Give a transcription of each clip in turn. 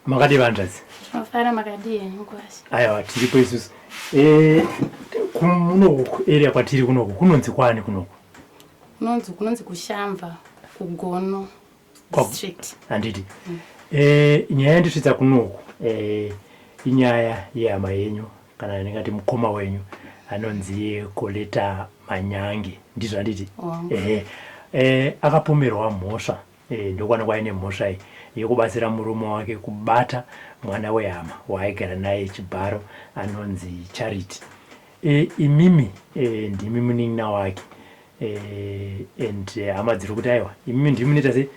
Makadi vandazi. Mafara makadi ngwashi. Aiwa tiripo isusu. Kunoku area kwatiri kunoku kunonzi kwani kunoku? Kunonzi kushamba kugono district. Handiti. Nyaya ndisvitsa kunoku inyaya yehama yenyu kana ndingati mukoma wenyu anonzi Colleta manyange ndizvo handiti. Akapomerwa mhosva ndokwana kwaine mhosva yekubatsira murume wake kubata mwana wehama waaigara naye chibharo anonzi Charity. Imimi ndimi munin'ina wake and hama dziri kuti aiwa imimi ndimi munoita sei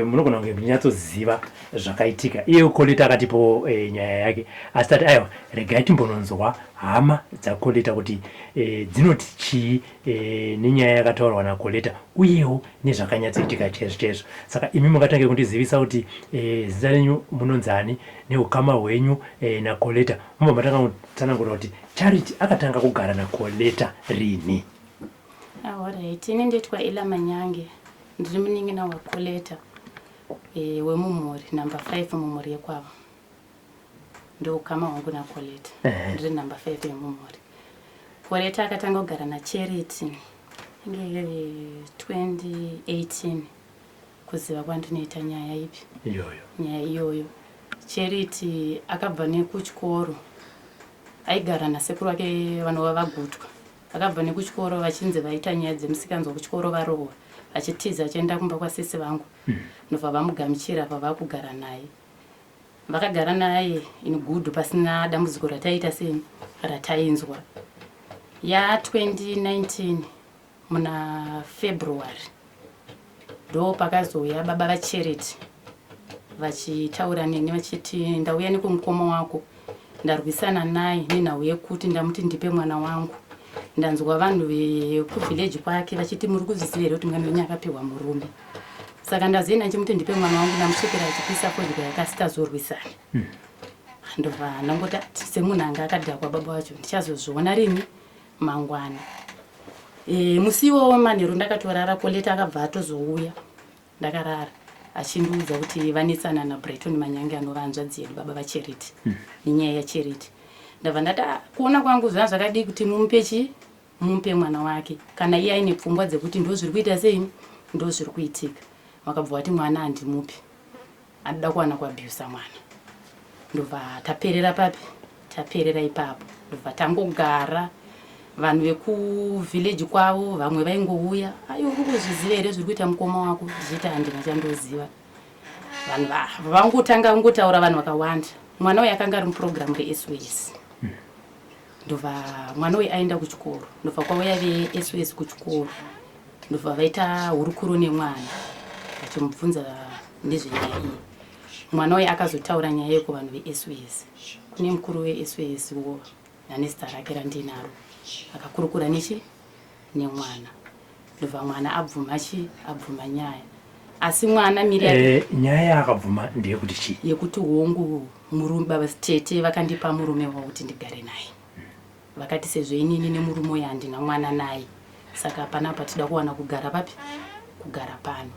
munogona kunge muchinyatsoziva zvakaitika. Iye Colleta akatipo nyaya yake asi tati aiwa regai timbononzwa hama dzaColleta kuti dzinoti chii nenyaya yakataurwa naColleta uyewo nezvakanyatsoitika chaizvo. Saka imi mukatange kundizivisa kuti zita renyu munonzani neukama hwenyu naColleta. Mumba matanga kutsanangura kuti Charity akatanga kugara naColleta rini? Alright, ini nditwa Ila Manyange. Ndiri munin'ina waColleta wemumhuri number 5 mumhuri yekwavo. Ndoukama wangu naColleta. Ndiri number 5 yemumhuri. Colleta akatanga kugara naCharity nge 2018 kuziva kwandinoita nyaya ipi iyoyo. Nyaya iyoyo Charity akabva nekuchikoro aigara nasekuru wake vanova vagutwa. Akabva nekuchikoro vachinzi vaita nyaya dzemusikanzwa kuchikoro varohwa achitiza achienda kumba kwasisi vangu. Ndobva vamugamuchira pavakugara naye. Vakagara naye in good pasina dambudziko rataita seni ratainzwa. Ya 2019 muna February ndo pakazouya baba vaCharity vachitaura neni vachiti ndauya nekumukoma wako ndarwisana naye nenhau yekuti ndamuti ndipe mwana wangu. Ndanzwa vanhu vekuvillage kwake vachiti muri kuzviziva here kuti mwana wenyu akapiwa murume. Saka ndazoenda ndichimuti ndipe mwana wangu ndamusvekera achipisa fodya yakasitazorwisana. Ndobva ndangoti semunhu anga akadhakwa baba wacho ndichazozviona rini mangwana. Musiwo wemanheru ndakatorara Colleta akabva atozouya ndakarara achindiudza kuti vanetsana naBrighton Manyange anova hanzvadzi yedu baba vaCharity nenyaya yaCharity. Ndabva ndati kuona kwangu zvanga zvakadii kuti mumupe mwana wake kana iye aine pfungwa dzekuti ndo zviri kuita sei ndo zviri kuitika. Vakabva vati mwana handimupi anoda kuwana kuabhiyusa mwana. Ndobva taperera papi taperera ipapo. Ndobva tangogara vanhu vekuvillage kwavo vamwe vaingouya ayo uri kuzviziva here zviri kuita mukoma wako ndichiti handina chandoziva. Vanhu vangotanga ngotaura vanhu vakawanda. Mwana uyu akanga ari muprogramu reSOS. Ndobva mwana uyu aenda kuchikoro. Ndobva kwauya veSOS kuchikoro. Ndobva vaita hurukuro nemwana vachimubvunza nezvenyaya iyi. Mwana uyu akazotaura nyaya yekuvanhu veSOS. Kune mukuru weSOS wo nanezita rake randinaro akakurukura nemwana. Ndobva mwana abvuma nyaya. Asi mwana miri yake nyaya akabvuma ndeyekuti chii? Yekuti hongu murume baba tete vakandipa murume wauti ndigare naye. Vakati sezvo inini nemurume uyu handina mwana naye saka panapa tida kuwana kugara papi kugara pano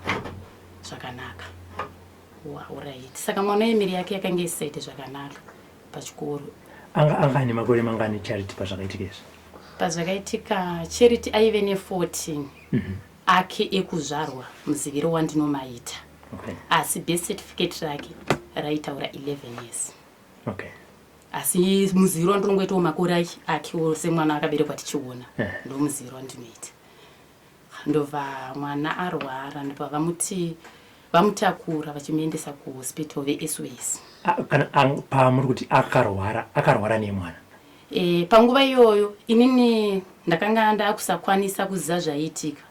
zvakanaka. Alright. Saka mwana wemiri yake yakanga isisaite zvakanaka pachikoro. Anga ane makore mangani Charity pazvakaitika izvi? Pazvakaitika Charity aive ne14 ake ekuzvarwa muziviro wandinomaita. Asi birth certificate rake raitaura 11 years. Asi muziviro wandinongoitawo makore ake semwana akaberekwa tichiona ndo muziviro wandinoita. Ndobva mwana arwara ndobva vamutakura vachimuendesa kuhospital veSOS. Pamuri kuti akarwara nemwana? Panguva iyoyo inini ndakanga ndakusakwanisa kuziva zvaiitika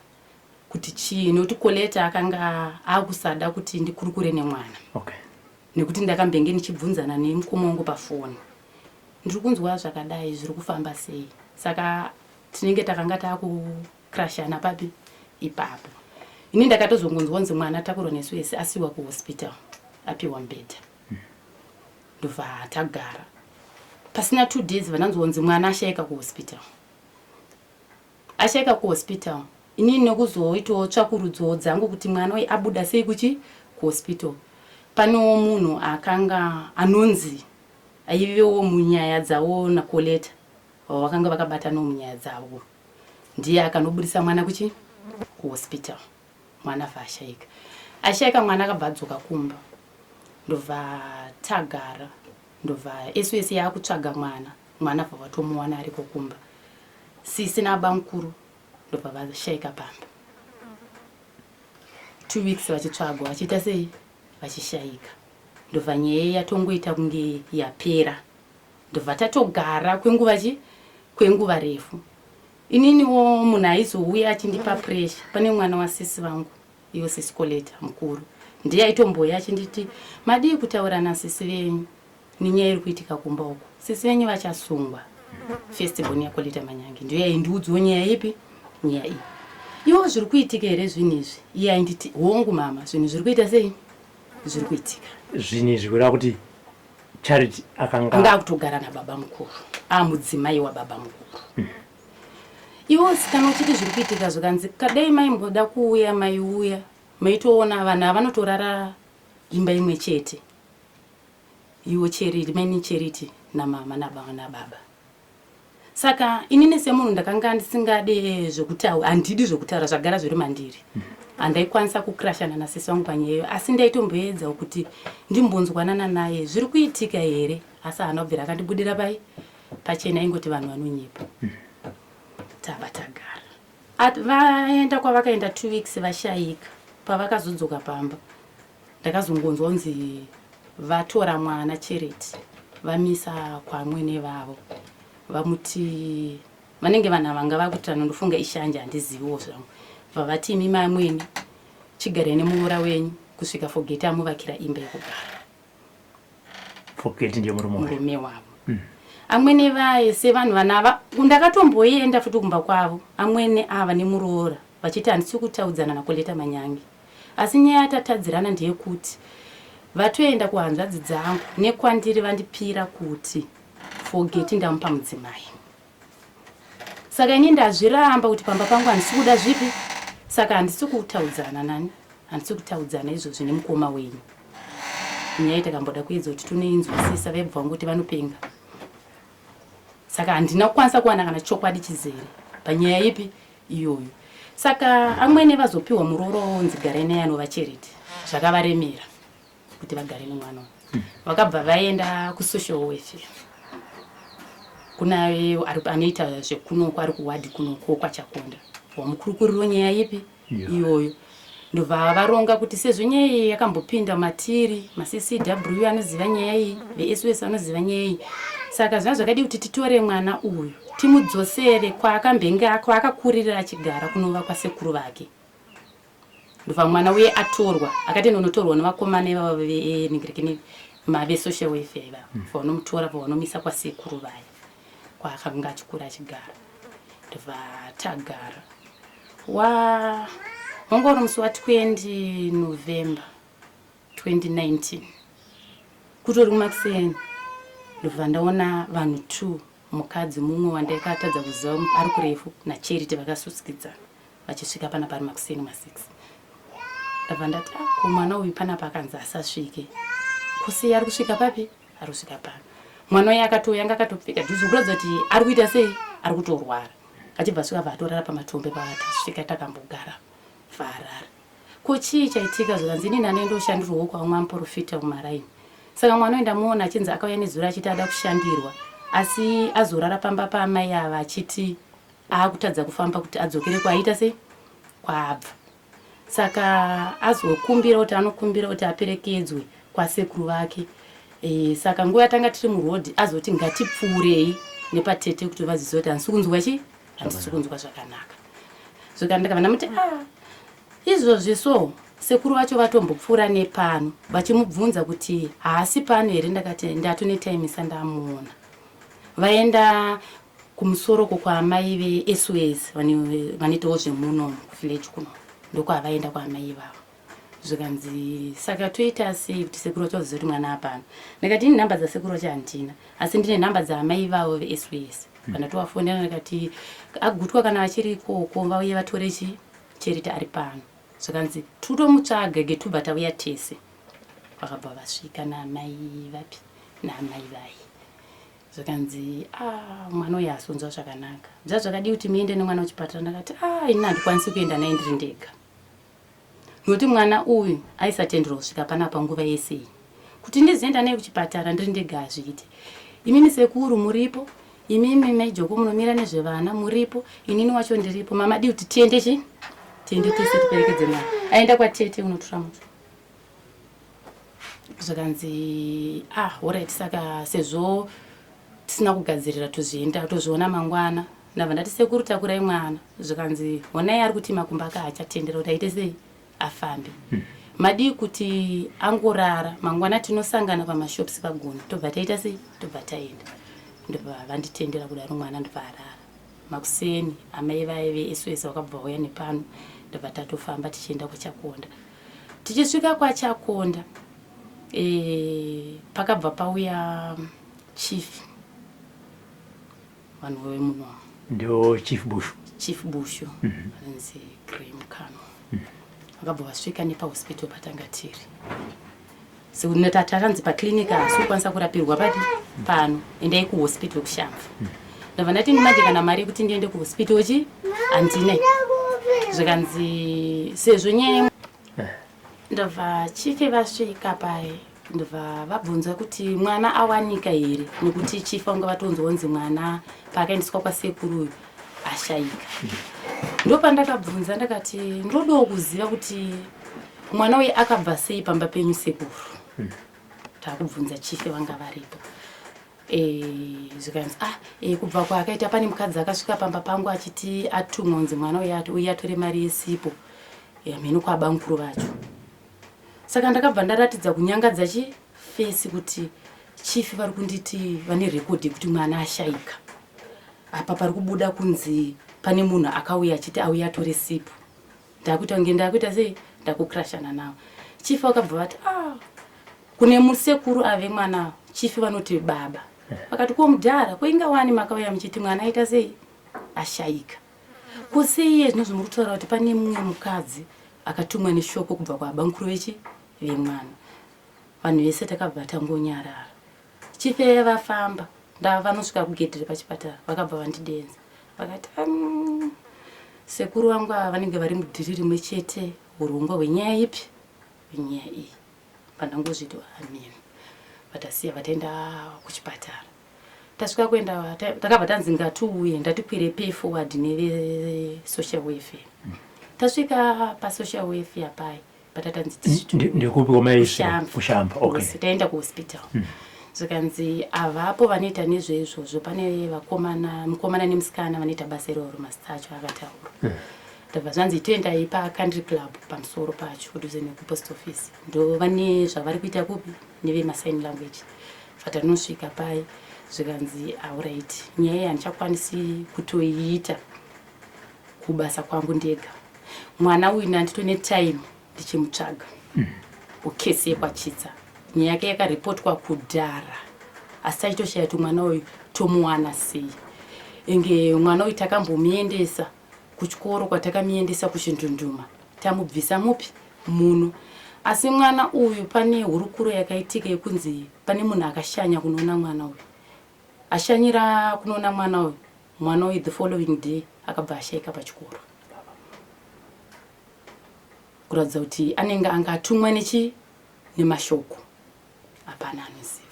kuti chii nokuti Colleta akanga akusada kuti ndikurukure nemwana. Nekuti ndakambenge ndichibvunzana nemukoma wangu pafoni. Ndiri kunzwa zvakadai zviri kufamba sei. Saka tinenge takanga takukrashana papi ipapo. Ini ndakatozongonzwa kunzi mwana atakurwa neSOS asiwa kuhospital apiwa mubhedha. Ndobva tagara. Pasina 2 days vananzonzi mwana ashaika kuhospital. Ashaika kuhospital. Inini nekuzoitawo tsvakurudzo dzangu kuti mwana uyu abuda sei kuhospital. panewo munhu akanga anonzi aivewo munyaya dzavo naKoleta vakanga vakabatanawo munyaya dzavo, ndiye akanobudisa mwana kuhospital. Mwana ashaika mwana akabva adzoka kumba, ndobva tagara, ndobva SOS yakutsvaga mwana bva vatomuwana ariko kumba. Sisi nabamukuru ndobva vashaika pamba. 2 weeks vachitsvagwa vachiita sei vachishaika, ndobva nyaya yatongoita kunge yapera, ndobva tatogara kwenguva refu. Ininiwo munhu aizouya achindipa pressure. Pane mwana wasisi vangu, iyo sisi Colleta mukuru, ndiye aitomboya achinditi madii kutaura nasisi venyu nenyaya iri kuitika kumba uko. Sisi venyu vachasungwa. First born yaKoleta Manyangi ndiye aindiudzawo nyaya ipi, nyaya iyi. Iwo zviri kuitika here zvinhu izvi? Iye ainditi hongu mama, zvinhu zviri kuita sei? Zviri kuitika. Zvinhu izvi kureva kuti Charity anga kutogara nababa mukuru, mudzimai wababa mukuru. Iwo sikana uchiti zviri kuitika zvakanzi kadai maimboda kuuya maiuya maitoona vanhu avanotorara imba imwe chete. Iwo Charity, maini Charity namama nababa. Saka inini semunhu ndakanga ndisingade zvokutaura, handidi zvokutaura zvagara zviri mandiri. Handaikwanisa kukrashana nasisi wangu panyeyo, asi ndaitomboedza kuti ndimbonzwanana naye zviri kuitika here, asi haana kubvira akandibudira Pachena ingoti vanhu vanonyepa. Tabatagara. Vaenda kwavakaenda 2 weeks vashaika. Pavakazodzoka pamba, ndakazongonzwa kunzi vatora mwana Charity vamisa kwamwene vavo. Vamuti vanenge vanhu vanga vakuti ndofunga ishanje handiziviwo zvangu. Vavati imi mamweni chigare nemuura wenyu kusvika Forget amuvakira imba yekugara. Forget ndiye murume wavo. Amwene vaye sevanhu vanava ndakatomboenda futi kumba kwavo. Amwene ava nemuroora vachiti handisi kutaudzana naKoleta Manyangi. Asi nyaya yatatadzirana ndeyekuti vatoenda kuhanzvadzi dzangu nekwandiri vandipira kuti Forget ndamupa mudzimai. Saka ini ndazviramba kuti pamba pangu handisi kuda zvipi. Saka handisi kutaudzana nani, handisi kutaudzana izvozvi nemukoma wenyu. Nyaya itakamboda kuedza kuti tonoinzwisisa vaibva vangu kuti vanopenga. Saka handina kukwanisa kuwana kana chokwadi chizere panyaya ipi iyoyo. Saka amwene vazopiwa murooro wonzi garai naye anova Charity. Zvakavaremera kuti vagare nemwana. Vakabva vaenda kusocial welfare. Kuna anoita zvekunoko ari kuwadi kunoko kwaChakonda. Wamukurukuru nyaya ipi iyoyo. Ndobva varonga kuti sezvo nyaya iyi yakambopinda matiri, maCCW anoziva nyaya iyi, veSOS anoziva nyaya iyi. Saka zvanga zvakadi kuti titore mwana uyu timudzosere kwaakakurira achigara kunova kwasekuru vake. Ndobva mwana uye atorwa, akati ndonotorwa nevakomana ivavo veSocial welfare vanomutora vanomisa kwasekuru vaye kwaakanga achikura achigara. Ndobva tagara. Wangori musi wa20 November 2019 kutori kuMakuseni. Ndobva ndaona vanhu 2, mukadzi mumwe wandaikatadza kuziva ari kurefu naCharity vakasusikidzana vachisvika pana pari Makuseni ma6. Ndabva ndati mwana uyu pana pakanzi asasvike. Kusi ari kusvika papi? Ari kusvika pano. Mwana uyu akatoyanga akatopfeka dhuzu kuratidza kuti ari kuita sei? Ari kutorwara. Achibva svika vatorara pamatombe patasvika takambogara farara. Kuchii chaitika zvakanzi inini anendoshandirwawo kwamwe muprofita kumaraini. Saka mwana uyu ndamuona achinzi akauya nezuro achiti ada kushandirwa, asi azorara pamba pamai ava achiti akutadza kufamba kuti adzokere kwaita sei? Kwabva. Saka azokumbira kuti anokumbira kuti aperekedzwe kwasekuru vake. Saka nguva yatanga tiri murodhi azoti ngatipfuurei nepatete kuti vazive kuti handisi kunzwa chi? Handisi kunzwa zvakanaka. Zvakandaka vanamuti izvozvi so sekuru vacho vatombopfuura nepano vachimubvunza kuti haasi pano here. Ndakati ndatone time sandamuona. Vaenda kumusoro kwamai veSOS vanoitawo zvemuno village kuno. Ndokwavaenda kwamai vavo. Zvikanzi saka toita sei kuti sekuru vacho vazive kuti mwana hapana. Ndakati ini nhamba dzasekuru vacho handina, asi ndine nhamba dzamai vavo veSOS. Kana tovafonera ndakati agutwa kana vachiri ikoko vauye vatore Charity ari pano. Zvikanzi tutomutsvaga getubva tauya tese. vakabva vasvika namai vapi namai vai zvakanzi mwana uyu asonzwa zvakanaka zvazvakadi kuti muende nemwana kuchipatara. Ndakati ini handikwanisi kuenda naye ndiri ndega nokuti mwana uyu aisatenderwa kusvika panapa nguva yese kuti ndizoenda naye kuchipatara ndiri ndega hazviiti. Imimi sekuru muripo, imimi maijoko munomira nezvevana muripo, inini wacho ndiripo. Mama di kuti tiende tese tiperekedze mwana. Aenda kwatete unotora mutu. Zvakanzi alright, saka sezvo tisina kugadzirira tozviona mangwana ndabva ndati sekuru takurai mwana. Zvakanzi honai ari kuti makumba ake achatendera kuti aite sei afambe. Madi kuti angorara mangwana tinosangana pamashops pagona tobva taita sei tobva taenda. Ndobva vanditendera kudaro mwana ndobva arara. Makuseni amai vaive SOS vakabva vauya nepano ndobva tatofamba tichienda kuChakonda. Tichisvika kwaChakonda pakabva pauya chief vanhu vemuno ndio chief bushu anzi Graham Kano. Vakabva vasvika nepahospital patanga tiri. Tatanzi paclinic asi ukwanisa kurapirwa pano endai kuhospital kuShamva. Ndabva ndati ndimaje kana mari kuti ndiende kuhospital handina. Zvakanzi sezvo nyaya ndabva chife vasvika pai ndobva vabvunza kuti mwana awanika here nekuti chief vanga vatonzonzi mwana paakaendeswa kwasekuru ashaika. Ndopandakabvunza ndakati ndodawo kuziva kuti mwana uyu akabva sei pamba penyu sekuru. Takubvunza chife vanga varipo. Zvikanzi kubva kwaakaita pane mukadzi akasvika pamba pangu achiti atumwa unzi mwana uyu atore mari yesipo mhino kwaba mukuru vacho. Saka ndakabva ndaratidza kunyangadza fesi kuti chief vari kunditi vane rekodhi kuti mwana ashaika. Apa pari kubuda kunzi pane munhu akauya achiti auya atore sipo. Ndakuita kunge ndakuita sei ndakukrashana nawo. Chief vakabva vati kune musekuru ave mwana chief vanoti baba. Vakati ko mudhara koinga wani makauya muchiti mwana aita sei ashaika. Kuseiye zvinozvo muri kutaura kuti pane mumwe mukadzi akatumwa neshoko kubva kwababa mukuru vemwana. Vanhu vese takabva tangonyarara. Chief vafamba ndavanosvika kugedhi pachipatara vakabva vandidenza. Vakati sekuru vangu vanenge vari mudhiri rimwe chete urongwa hwenyaya ipi hwenyaya iyi. Pandangozviti amini. Vatasiya vataenda kuchipatara. Tasvika kuenda takabva tanzi ngatiuye ndatikwire pay forward neve social welfare. Tasvika pasocial welfare pai patatanzi ndikupi komaisha kuShamva. Okay. Taenda kuhospital. Zvakanzi avapo vanoita nezvezvozvo pane mukomana nemusikana vanoita basa iroro masitacho akataura. Ndabva zvanzi toendai pacountry club pamusoro pacho kudhuze nekupost office. Ndo vane zvavari kuita kupi nevemasign language. Fatanosvika pai zvikanzi alright nyaya handichakwanisi kutoiita kubasa kwangu ndega. Mwana uyu ndanditone time ndichimutsvaga. Ukesi yekwachitsa nyaya yake yakaripotwa kudhara asi taitoshaya kuti mwana uyu tomuwana sei. Enge mwana uyu takambomuendesa kuchikoro kwatakamuendesa kuChindunduma tamubvisa mupi muno. Asi mwana uyu pane hurukuro yakaitika yekunzi pane munhu akashanya kunoona mwana uyu. Ashanyira kunoona mwana uyu the following day akabva ashaika pachikoro. Kuratidza kuti anenge angatumwa nemashoko hapana anoziva.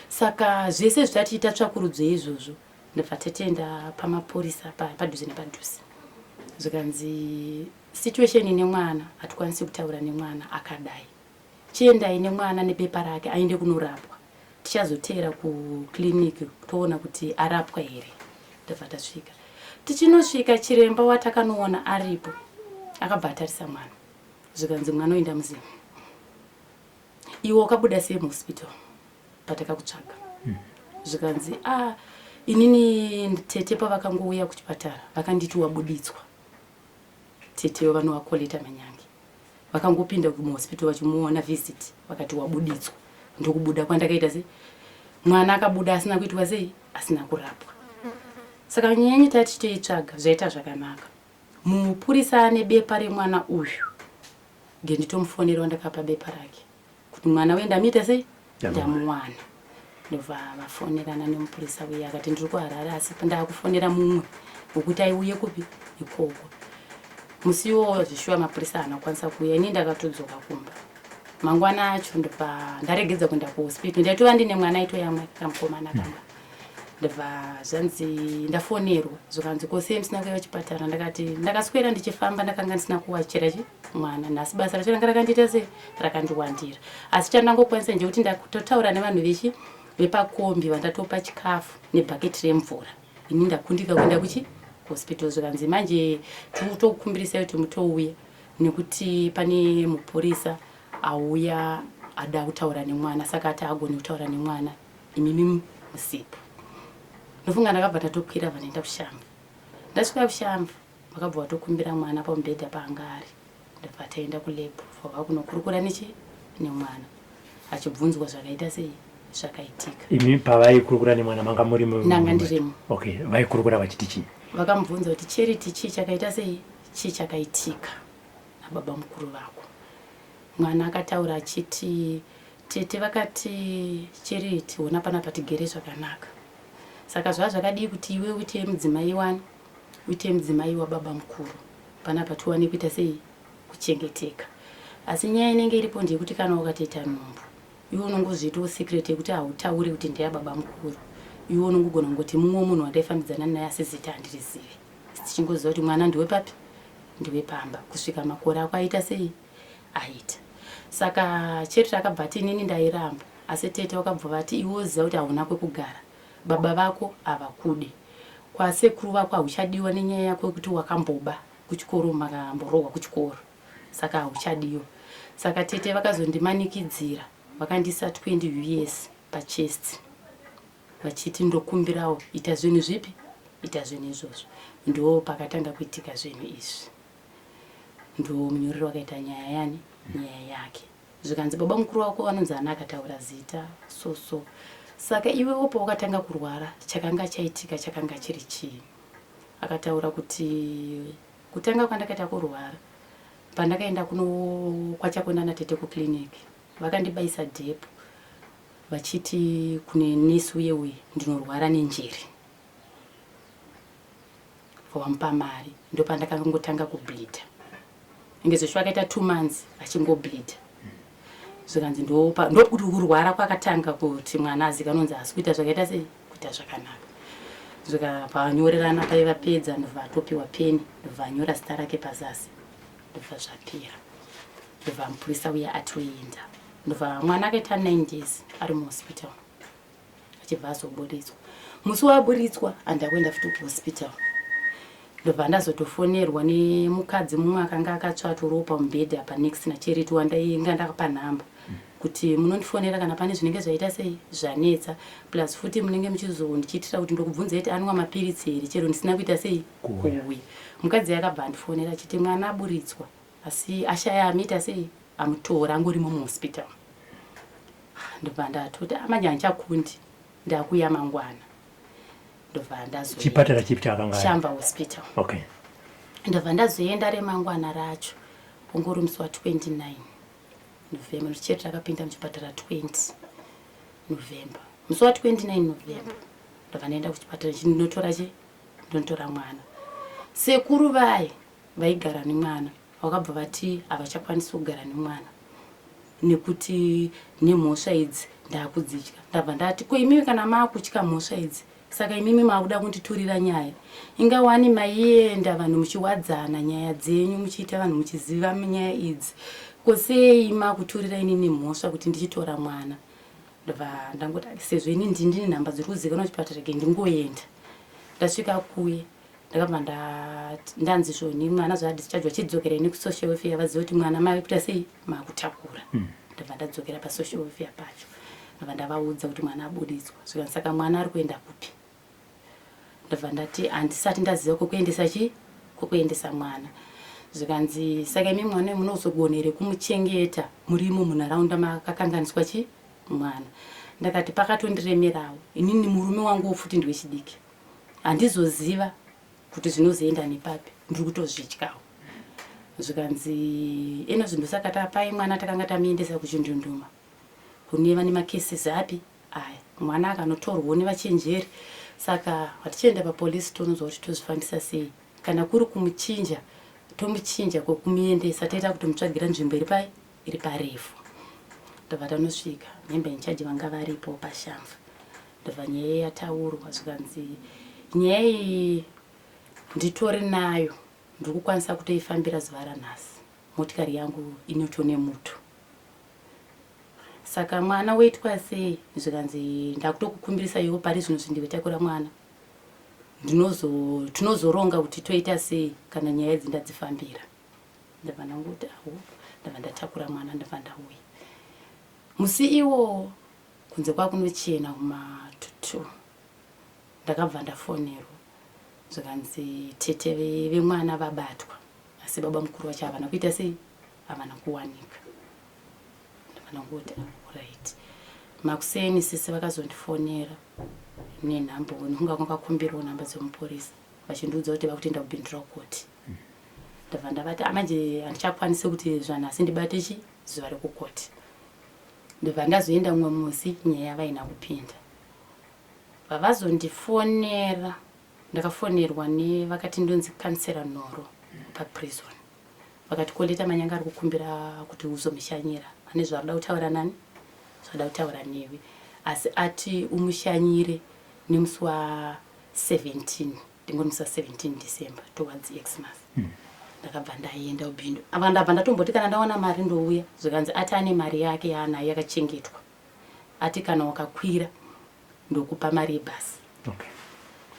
Saka zvese zvitatiita tsvakurudzo izvozvo ndobva tatenda pamapurisa padhuze nepadhuze. Zvikanzi situation nemwana hatikwanisi kutaura nemwana akadai. Chiendai nemwana nepepa rake aende kunorapwa. Tichazotera kuclinic toona kuti arapwa here. Ndobva tasvika. Tichinosvika chiremba watakanoona aripo akabva atarisa mwana. Zvikanzi mwana uenda muzimu. Iwe wakabuda sei muhospital patakakutsvaga. Zvikanzi inini tete pavakangouya kuchipatara vakanditi wabuditswa. Tete vanhu vaColleta manyange vakangopinda kumuhospital vachimuona visit vakati wabuditswa. Ndokubuda kwandakaita sei mwana akabuda asina kuitwa sei asina kurapwa. Saka nyanya tati toitsvaga zvaita zvakanaka. Mupurisa ane bepa remwana uyu ngenditomufonera ndakapa bepa rake mwana wenda amita sei ndamuwana ndobva vafonerana nemupurisa uya akati ndiri kuharare asi ndakufonera mumwe wekuti aiuye kupi ikoko musiwo zvishuwa mapurisa haana kukwanisa kuuya ini ndakatodzoka kumba mangwana acho ndobva ndaregedza kuenda kuhospital ndaitova ndine mwana aito yamwe kamukomana kanga ndobva zvanzi ndafonerwa zvokanzi kose musina kuuya kuchipatara ndakati ndakaswera ndichifamba ndakanga ndisina kuwachira mwana nhasi basa racho ranga rakandiita sei rakandiwandira asi chandangokwanisa ndekuti ndakutotaura nevanhu vechi vepakombi vandatopa chikafu nebhaketi remvura ini ndakundika kuenda kuhospital zvokanzi manje tikutokumbirisai kuti mutouya nekuti pane mupurisa auya ada kutaura nemwana saka ati agoni kutaura nemwana imimi musipo ndofunga ndakabva ndatokwira vanoenda kushamba ndasvika kushamba vakabva vatokumbira mwana pamubhedha paangari ndobva taenda kulebhu vaka kunokurukura nemwana achibvunzwa zvakaita sei zvakaitika imi pavaikurukura nemwana manga muri nanga ndirimo okay vaikurukura vachiti chii vakamubvunza kuti Charity chii chakaita sei chii chakaitika nababa mukuru vako mwana akataura achiti tete vakati Charity ona panapa tigere zvakanaka saka zvakadii kuti iwe uite mudzimai wani uite mudzimai wababa mukuru panapa tiwane kuita sei kuchengeteka asi nyaya inenge iripo ndeyekuti kana ukatoita nhumbu iwe unongozviitawo secret yekuti hautauri kuti ndiya baba mukuru iwe unongogona kungoti mumwe munhu wandaifambidzana naye asi zita handirizive tichingoziva kuti mwana ndiwe papi ndiwe pamba kusvika makore ako aita sei aita saka Charity akabva ati inini ndairamba asi tete wakabva vati iwe uziva kuti hauna kwekugara baba vako havakude kwasekuru vako hauchadiwa nenyaya yako yekuti wakamboba kuchikoro makamborohwa kuchikoro saka hauchadiwa saka tete vakazondimanikidzira vakandisa 20 US pachest vachiti ndokumbirawo ita zvinhu zvipi ita zvinhu izvozvo ndo pakatanga kuitika zvinhu izvi ndo munyorero wakaita nyaya yani nyaya yake zvikanzi baba mukuru wako anonzi ana akataura zita so saka iwewo pawakatanga kurwara chakanga chaitika chakanga chiri chii akataura kuti kutanga kwandakaita kurwara pandakaenda kwachakwenda tete kuclinic vakandibaisa depo vachiti kune nesi uye ndinorwara nenjere vamupa mari ndo pandakangotanga kubleeda ingezvesho akaita 2 months achingobleeda zvikanzi ndokuti kurwara kwakatanga kuti mwana azikanonzi asi kuita zvakaita sei kuita zvakanaka zvikapanyorerana paivapedza ndobva atopiwa peni ndobva anyora zita rake pazasi ndobva zvapera ndobva mupurisa uya atoenda ndobva mwana akaita 9 days ari muhospital achibva azoburitswa musi waburitswa andakuenda futi kuhospital ndobva ndazotofonerwa nemukadzi mumwe akanga akatsvatoropa mubhedha apa next naCharity wandainga ndakapa nhamba kuti munondifonera kana pane zvinenge zvaita sei zvanetsa plus futi munenge muchizondichitira kuti ndokubvunza kuti anwa mapiritsi here chero ndisina kuita sei kuuya mukadzi akabva andifonera achiti mwana aburitswa asi ashaya amita sei amutora angorimo muhospital ndobva ndatoti amanye handichakundi ndakuya mangwana ndobva ndazoenda chipatara chipi chakanga Shamba hospital okay ndobva ndazoenda remangwana racho ungori musi wa29 November Charity akapinda muchipatara 20 November musi wa29 November ndobva ndaenda kuchipatara ndinotora mwana sekuru vaigara nemwana vakabva vati havachakwanisi kugara nemwana nekuti nemhosva idzi ndakudzitya ndabva ndati ko imimi kana maakutya mhosva idzi saka imimi maakuda kunditurira nyaya ingawani maienda vanhu muchiwadzana nyaya dzenyu muchiita vanhu muchiziva nyaya idzi kosei maakuturira inini mhosva kuti ndichitora mwana ndobva ndangoti sezvo ini ndine nhamba dziri kuzikanwa kuchipatara ke ndingoenda ndasvika kuye ndakabva ndanzi zvoni mwana zvadischarge vachidzokera ini kusocial welfare vaziva kuti mwana maikuita sei maakutakura ndobva ndadzokera pasocial welfare pacho ndobva ndavaudza kuti mwana aburitswa zvikanzi saka mwana ari kuenda kupi ndobva ndati handisati ndaziva kokuendesa mwana zvikanzi saka imi mwana munozogonere kumuchengeta murimo munharaunda makakanganiswa mwana ndakati pakatondiremerawo inini murume wangu wofuti ndwechidiki handizoziva kuti zvinozoenda nepapi ndiri kutozvityawo zvikanzi eno zvinhu saka tapai mwana takanga tamuendesa kuchindunduma kune vane makesisi api aya mwana akanotorwa nevachenjeri. Saka hatichienda papolisi tononzwa kuti tozvifambisa sei. Kana kuri kumuchinja tomuchinja kwekumuendesa toita kuti mutsvagira nzvimbo iri parefu. Ndobva tanosvika nyembe inchaji vanga varipo pashamva. Ndobva nyaya yataurwa zvikanzi nyaya iyi nditori nayo ndiri kukwanisa kutoifambira zuva ranhasi. Motikari yangu inotone muto. Saka mwana weitwa sei zvikanzi ndakutokukumbirisa iwo pari zvino zvindivetakura mwana. Tinozoronga kuti toita sei kana nyaya idzi ndadzifambira. Ndabva ndanguti ndabva ndatakura mwana ndabva ndauya. Musi iwo kunze kwakunochena kumatutu ndakabva ndafonerwa zvikanzi tete vemwana vabatwa asi baba mukuru wacho havana kuita sei havana kuwanika. Ndabva ndanguti right. Makuseni sisi vakazondifonera nenhambo kunga kwakakumbirwa nhamba dzemuporisa vachindiudza kuti vakutenda kubhindura koti. Ndabva ndavati manje handichakwanisi kuti zvanhasi ndibate zuva rekukoti. Ndobva ndazoenda mumwe musi nyaya yavaina kupinda. Vavazondifonera ndakafonerwa nevakati ndonzi kansera Nhoro paprison. Vakati Colleta manyanga ari kukumbira kuti uzomushanyira. Ane zvaroda kutaura nani? Zvoda kutaura newe. Asi ati umushanyire nemusi wa17 ndingomusi wa17 December towards Xmas. Ndakabva ndaenda ubindu. Ndabva ndatomboti kana ndaona mari ndouya. Zvikanzi ati ane mari yake yaanayo yakachengetwa. Ati kana wakakwira ndokupa mari yebhasi.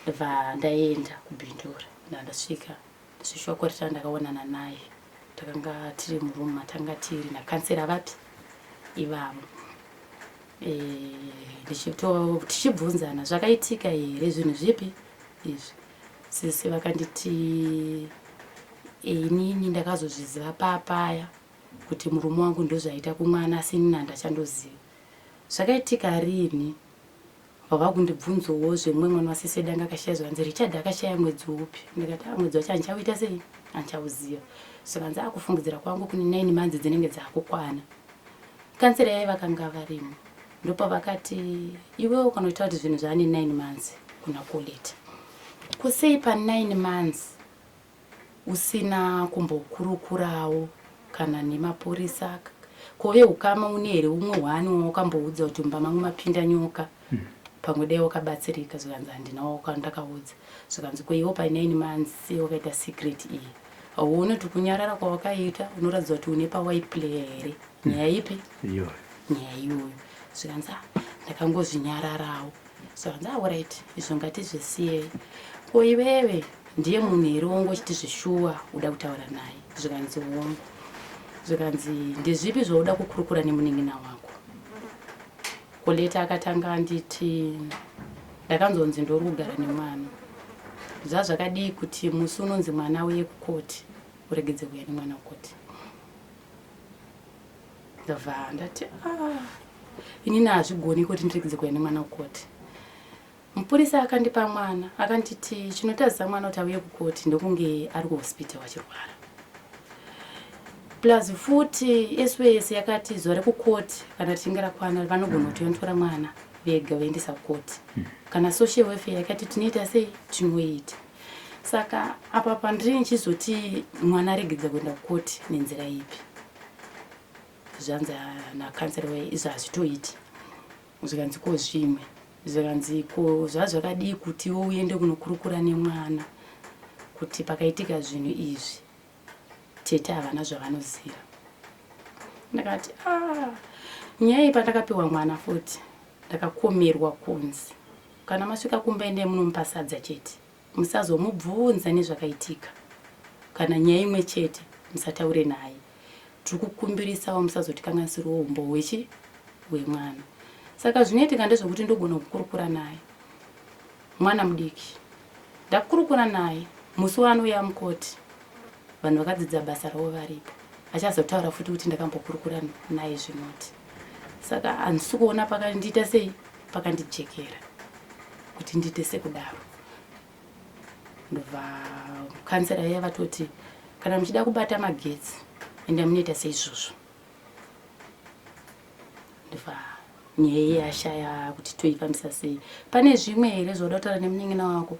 Ndabva ndaenda kubhindura. Ndasvika ndasvika Colleta ndakaonana naye. Takanga tiri murumu matanga tiri nakansera vapi ivavo. Tichibvunzana zvakaitika here zvinhu zvipi izvi. Sisi vakanditi inini ndakazozviziva papaya kuti murume wangu ndozvaita kumwana asi inini handachandoziva. Zvakaitika rini? Vava kundibvunzawo zvemwe mwana wasisi danga akashaya zvanzi Richard akashaya mwedzi upi. Ndikati mwedzi wacho handichauita sei? Handichauziva. Zvikanzi akufungidzira kwangu kune 9 manzi dzinenge dzakukwana. Kansera yai vakanga varimo. Ndopa vakati iwewe ukanoita kuti zvinhu zvaane 9 manzi kuna Colleta. Kusei pa 9 manzi usina kumbokurukurawo kana nemapurisa kove ukama une here umwe hwani wakamboudza kuti mumba mangu mapinda nyoka pamwe dai wakabatsirika. Zvikanzi handinawo kwandakaudza. Zvikanzi kweiwo pa 9 manzi wakaita secret iyi hauoni kuti kunyarara kwawakaita unoratidza kuti une white player here. Nyaya ipi? Nyaya iyoyo. Zvikanzi ndakangozvinyararawo. Zvikanzi alright izvo ngatizvisiyei. Ko iwewe ndiye munhu here wongochiti zvishuwa uda kutaura naye? Zvikanzi wongo. Zvikanzi ndezvipi zvauda kukurukura nemunin'ina wako? Colleta akatanga anditi ndakanzonzi ndori kugara nemwana. Zvazvakadii kuti musi unonzi mwana uye kukoti uregedze kuuya nemwana kukoti. Ndabva ndati inini hazvigoni kuti ndiregedze kuuya nemwana kukoti. Mupurisa akandipa mwana akanditi chinotadzisa mwana kuti auye kukoti ndokunge ari kuhospital achirwara. Plus futi SOS yakati zuva rekukoti kana tichinge rakwana vanogona kutontora mwana vega vaendesa kukoti. Kana social welfare yakati tinoita sei? Tinoita. Saka apa pandiri nchizoti mwana aregedza kuenda kukoti nenzira ipi? Zvanzi nakansera izvo hazvitoiti. Zvikanzi ko zvimwe. Zvikanzi ko zvazvakadii kuti uende kunokurukura nemwana kuti pakaitika zvinhu izvi tete havana zvavanoziva. Ndakati nyaya pandakapiwa mwana futi ndakakomerwa kunzi kana masvika kumba ende munomupa sadza chete musazomubvunza nezvakaitika. Kana nyaya imwe chete musataure naye. Tiri kukumbirisawo musazotikanganisirawo umbo hwemwana. Saka zvinoitika ndezvokuti ndogona kukurukura naye. Mwana mudiki ndakurukura naye musi wanouya mukoti. Vanhu vakadzidza basa ravo varipo. Achazotaura futi kuti ndakambokurukura naye zvinoti. Saka handisi kuona pakandiita sei pakandijekera kuti ndiite sekudaro. Ndobva kansera yavatoti kana muchida kubata magetsi enda munoita seizvozvo. Ndobva nyaya yashaya kuti toifambisa sei. Pane zvimwe here zvoda kutaura nemunin'ina wako?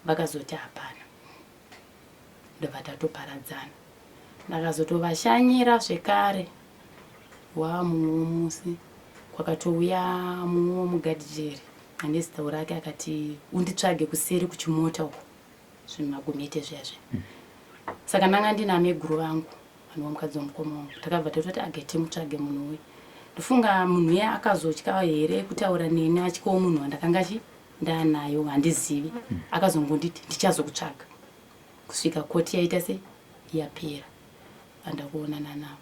Vakazoti hapana. Ndobva tatoparadzana. Ndakazotovashanyira zvekare. Mumwe musi kwakatouya mumwe mugadhijeri ane zita rake akati unditsvage kuseri kuchimota uko zvimagomete zvazve. Saka ndanga ndina meguru vangu vanova mukadzi womukoma wangu. Takabva tatoti agete mutsvage munhu uyu. Ndofunga munhu uya akazotya here kutaura neni atyawo munhu wandakanga ndanayo handizivi. Akazongonditi ndichazokutsvaga. Kusvika koti yaita sei yapera. Andakuonana navo.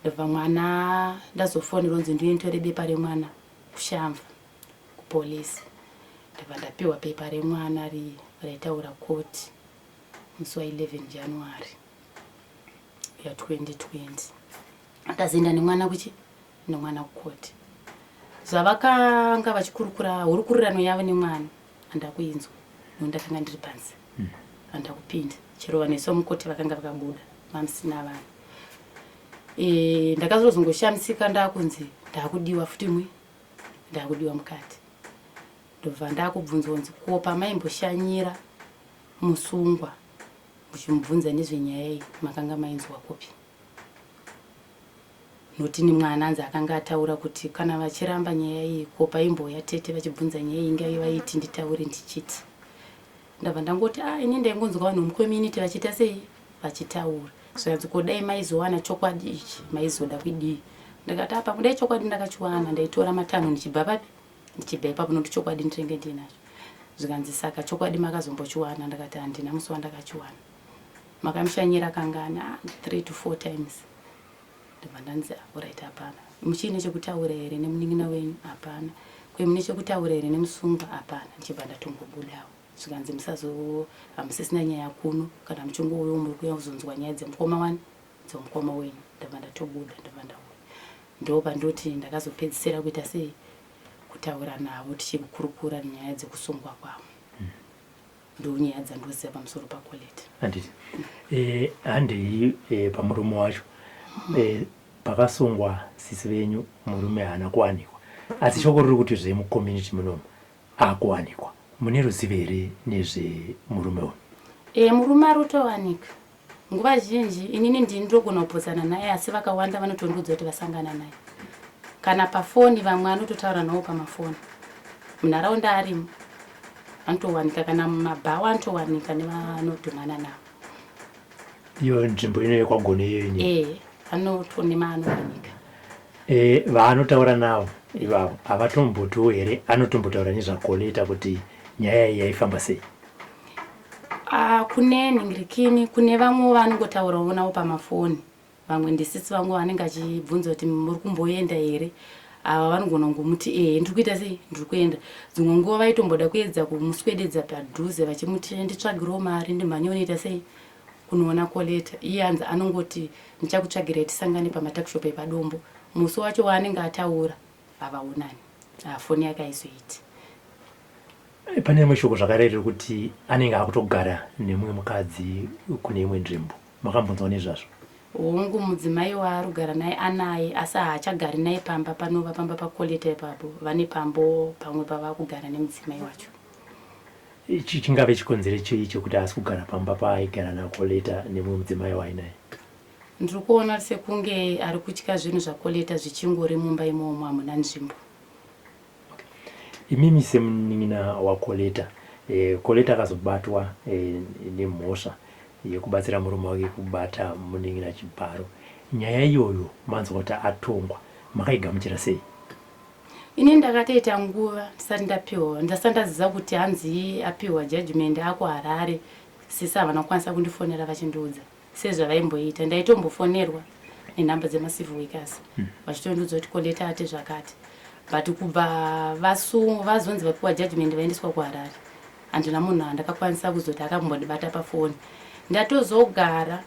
Ndobva mwana ndazofonera kunzi ndiendere bepa remwana kushamva kupolisi. Ndobva ndapiwa pepa remwana raitaura koti musi wa11 January ya 2020. Ndazoenda nemwana nemwana kukoti. Zvavakanga vachikurukura hurukurirano yavo nemwana handakuinzwa nondakanga ndiri panze. Handakupinda chero neso mukoti vakanga vakabuda vamusina vanhu. Ndakazozongoshamisika ndakunzi ndakudiwa futi ndakudiwa mukati. Ndobva ndakubvunzwa kunzi ko pamaimboshanyira musungwa muchimubvunza nezvenyaya iyi makanga mainzwa kopi. Noti ni mwana anzi akanga ataura kuti kana vachiramba nyaya iyi ko paimboya tete vachibvunza nyaya iyi ngai vaiti nditaure ndichiti. Ndabva ndangoti ini ndaingonzwa vanhu mucommunity vachita sei vachitaura. Zvanzi kodai maizowana chokwadi ichi maizoda kudii. Ndakati apa kudai chokwadi ndakachiwana ndaitora matano ndichibva ipapo noti chokwadi ndinenge ndinacho. Zvikanzi saka chokwadi makazombochiwana. Ndakati handina musi wandakachiwana. Makamushanyira kangana 3 to 4 times. Ndobva ndanzi alright hapana. Muchine chekutaura here nemunin'ina wenyu? Hapana. Kwe mune chekutaura here nemusungwa? Hapana. Ndichibva ndatongobudawo. Zvikanzi hamusisina nyaya kuno kana muchingouya muri kuuya kuzonzwa nyaya dzemukoma wani dzomukoma wenyu. Ndobva ndatobuda ndobva ndauya. Ndobva ndoti ndakazopedzisira kuita sei kutaura navo tichikurukura nyaya dzekusungwa kwavo. Ndonyaya dzandoziva pamusoro paColleta. Handei pamurume wacho pakasungwa sisi venyu murume haana kuwanikwa. Asi shoko riri kuti zvemucommunity munomu akuwanikwa. Mune ruzivo here nezvemurume uyu? Murume arotowanika. Nguva zhinji inini ndinogona kupozana naye asi vakawanda vanotondiudza kuti vasangana naye. Kana pafoni vamwe anototaura navo pamafoni. Munharaunda arimo anotowanika, kana mumabhawa anotowanika nevanodhumana navo. Iyo nzvimbo inoyo kwagone iyoyo? Anotonema anowanika. Vaanotaura navo ivavo avatombotiwo here anotombotaura nezvaColleta kuti nyaya iyi yaifamba sei? Kune nhingirikini kune vamwe vanongotaurawo navo pamafoni. Vamwe ndisisi vamwe vanenge achibvunza kuti muri kumboenda here. Ava vanogona kungomuti ndiri kuita sei ndiri kuenda. Dzimwe nguva vaitomboda kuedza kumuswededza padhuze vachimuti nditsvagirawo mari ndimhanye unoita sei kunoona Colleta. Iye anzi anongoti ndichakutsvagirai tisangane pamatakishop epadombo. Musi wacho waanenge ataura havaonani. Foni yake haizoiti. Pane rimwe shoko zvakare riri kuti anenge akutogara nemumwe mukadzi kune imwe nzvimbo. Makambonzwa nezvazvo? Hongu mudzimai waarugara naye anaye asi haachagari naye pamba panova pamba paColleta ipapo. Vane pambo pamwe pavakugara nemudzimai wacho. Ichi chingave chikonzero chii chekuti asi kugara pamba paaigara naColleta nemumwe mudzimai wainaye? Ndiri kuona sekunge ari kutya zvinhu zvaColleta zvichingori mumba imomo hamuna nzvimbo. Imimi semunin'ina waColleta, Colleta akazobatwa nemhosva yekubatsira murume wake kubata munin'ina chibharo. Nyaya iyoyo manzwa kuti atongwa, makaigamuchira sei? Ini ndakatoita nguva ndisati ndapiwa, ndasandaziva kuti hanzi apiwa judgment akuHarare. Sisi havana kukwanisa kundifonera vachindiudza sezvavaimboita. Ndaitombofonerwa nenhamba dzemacivil workers vachitondiudza kuti Colleta ati zvakati. But kubva vazonzi vapiwa judgment vaendeswa kuHarare, handina munhu andakakwanisa kuzoti akambondibata pafoni. Ndatozogara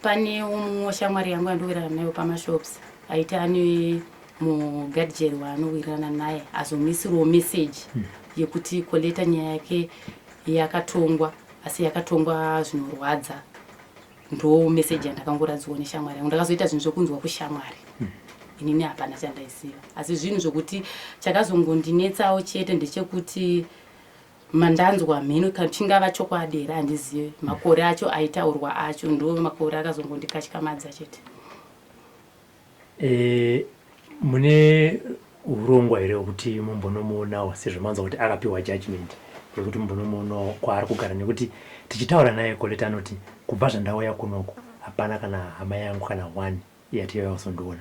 pane umwe shamwari yangu andowirirana nayo pamashops aiti ane mugadhijeri waanowirirana naye azomisirawo message yekuti Colleta nyaya yake yakatongwa, asi yakatongwa zvinorwadza. Ndo message yandakangoradzwa neshamwari yangu. Ndakazoita zvinhu zvokunzwa kushamwari. inini hapana chandaisiva. Asi zvinhu zvokuti chakazongondinetsawo chete ndechekuti mandanzwa mhino chingava chokwadi here handizivi. Makore acho aitaurwa acho ndo makore akazongondikatyamadza chete. Mune urongwa here kuti mumbonomuonawo sezvo manzwa kuti akapiwa judgment yekuti mumbonomuonawo kwaari kugara, nekuti tichitaura naye Colleta anoti kubva zvandauya kunoko hapana kana hama yangu kana 1 yatiyauya kuzondiona.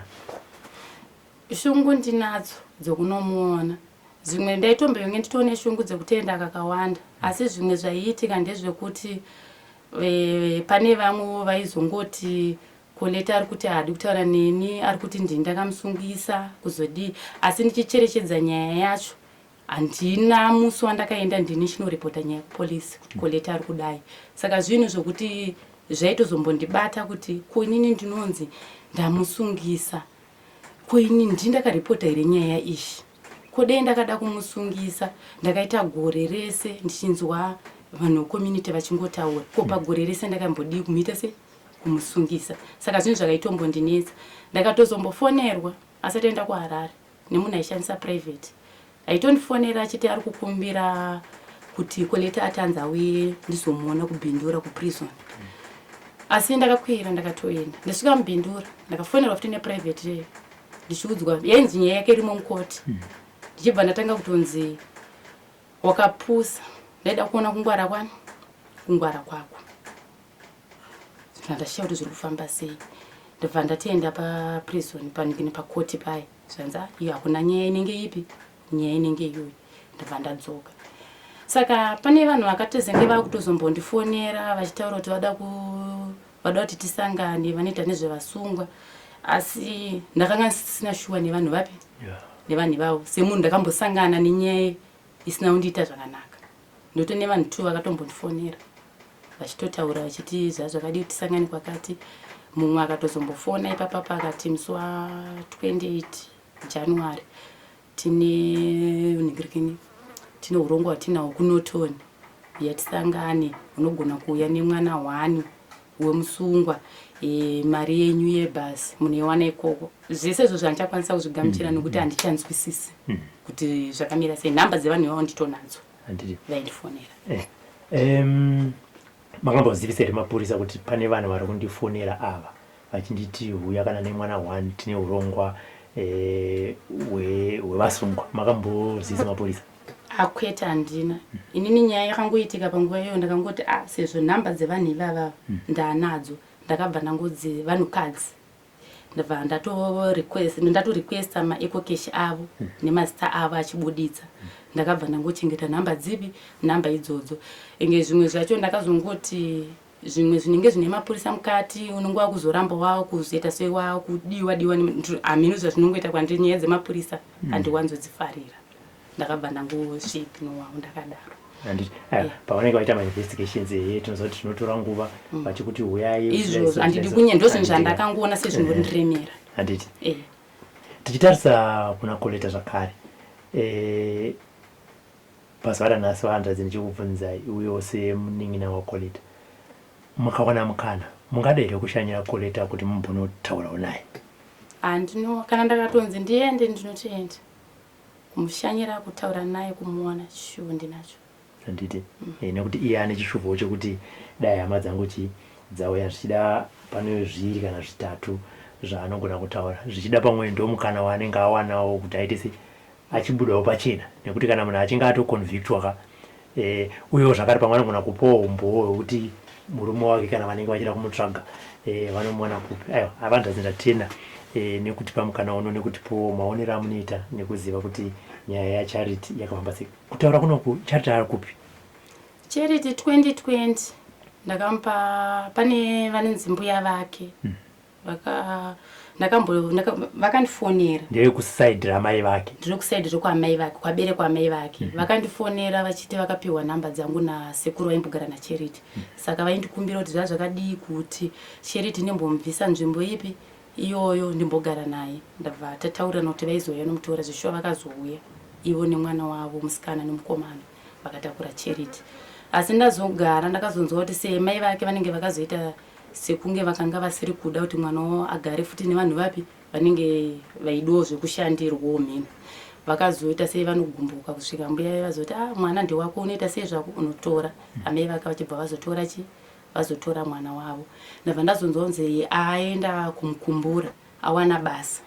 Shungu ndinadzo dzokunomuona. Zvimwe ndaitomboyonge nditoone shungu dzekutenda kakawanda, asi zvimwe zvaiitika ndezvekuti pane vamwe vaizongoti Colleta ari kuti haadi kutaura neni, ari kuti ndini ndakamusungisa kuzodii. Asi ndichicherechedza nyaya yacho handina musi wandakaenda ndini chinoripota nyaya kupolisi kuti Colleta ari kudai. Saka zvinhu zvokuti zvaitozombondibata kuti ko inini ndinonzi ndamusungisa, ko inini ndindakaripota here nyaya ishi, ko dai ndakada kumusungisa ndakaita gore rese ndichinzwa vanhu community vachingotaura, ko pagore rese ndakambodii kumuita se kumusungisa. Saka zvinhu zvakaitombondinetsa. Ndakatozombofonerwa asati aenda kuHarare nemunhu aishandisa private, aitondifonera achiti ari kukumbira kuti Colleta atanzi auye ndizomuona kubhindura kuprison. Asi ndakakwira ndakatoenda. Ndasvika mubhindura ndakafonerwa futi neprivate ndichiudzwa yenzi nyaya yake irimo mukoti. Ndichibva ndatanga kutonzi wakapusa, ndaida kuona kungwara kwani kungwara kwako. Ndashiya kuti zviri kufamba sei. Ndobva ndatenda paprison paningini pakoti paya zvanza iyo hakuna nyaya inenge ipi, nyaya inenge iyoyo. Ndobva ndadzoka. Saka pane vanhu vakatozenge vakutozombondifonera vachitaura kuti vada kuti tisangane, vanoita nezvevasungwa. Asi ndakanga ndisina shuwa nevanhu vapi nevanhu vavo. Semunhu ndakambosangana nenyaya isina kundiita zvakanaka. Ndoto nevanhu 2 vakatombondifonera vachitotaura vachiti zvazvakadi kuti tisangane kwakati. Mumwe akatozombofona ipapa akati musi wa28 January tine urongwa hwatinahwo kuNotoni yatisangane, unogona kuuya nemwana 1 wemusungwa, mari yenyu yebhasi munoiwana ikoko. Zvese izvo zvandichakwanisa kuzvigamuchira nokuti handichanzwisisi kuti zvakamira sei. Nhamba dzevanhu ivavo nditonadzo vaindifonera. Makambozivisa here mapurisa kuti pane vanhu vari kundifonera ava vachinditi huya kana nemwana 1 tine urongwa hwevasungwa? Makambozivisa mapurisa? Akwete handina. Inini nyaya yakangoitika panguva iyoyo ndakangoti sezvo nhamba dzevanhu ivava ndanadzo, ndakabva ndangodzi vanhukadzi. Ndabva ndatorequesta maecocash avo nemazita avo achibuditsa. Ndakabva ndangochengeta nhamba dzipi, nhamba idzodzo. Enge zvimwe zvacho ndakazongoti zvimwe zvinenge zvine mapurisa mukati unongowa kuzoramba wavo kuzoita sei wavo kudiwa amino zvazvinongoita kwandiri nyaya dzemapurisa handiwanzodzifarira. Ndakabva ndangosvipinowawo ndakadaro. Handiti pavanenge vaita mainvestigations tinozoti tinotora nguva vachikuti huyai izvozvo handidi kunye ndozvinhu zvandakangoona sezvinondiremera. Handiti tichitarisa kuna Colleta zvakare, pazuva ranhasi vahandadzi ndichikubvunzai uyewo semunin'ina waColleta, mukawana mukana mungada here kushanyira Colleta kuti mumbonotaurawo naye? Handino, kana ndakatonzi ndiende ndinotoenda kumushanyira, kutaura naye, kumuona chishuvo ndinacho. Handiti nekuti iye ane chishuvo chekuti dai hama dzangu dzauya zvichida pane 2 kana 3 zvaanogona kutaura, zvichida pamwe ndo mukana waanenge awanawo kuti aite se achibudawo pachena, nekuti kana munhu achinge atoconvictwa uyewo zvakare pamwe anogona kupawo umboo hwekuti murume wake kana vanenge vachida kumutsvaga vanomuwana kupi. Aiwa, havandadzi ndatenda nekuti pamukana uno, nekuti po maonero amunoita nekuziva kuti nyaya yaCharity yakafamba sei. Kutaura kunoku Charity ari kupi? Charity 2020 ndakamupa, pane vanonzi mbuya vake vakandifonera. Ndeve kusaidi ramai vake? Ndiri kusaidi rokwamai vake, kwaberekwa amai vake. Vakandifonera vachiti vakapiwa nhamba dzangu nasekuru vaimbogara naCharity. Saka vaindikumbira kuti zvazvakadii kuti Charity ndimbomubvisa nzvimbo ipi iyoyo ndimbogara naye. Ndabva tataurana kuti vaizouya nomutora, zvishuwa vakazouya ivo nemwana wavo musikana nemukomana vakatakura Charity. Asi ndazogara ndakazonzwa kuti semai vake vanenge vakazoita sekunge vakanga vasiri kuda kuti mwana wavo agare futi nevanhu vapi vanenge vaidiwo zvekushandirwawo mhino. Vakazoita sei vanogumbuka kusvika mbuya vazoti mwana ndewako unoita sei zvako unotora. Amai vake vachibva vazotora vazotora mwana wavo. Ndabva ndazonzonzi aenda kumukumbura awana basa.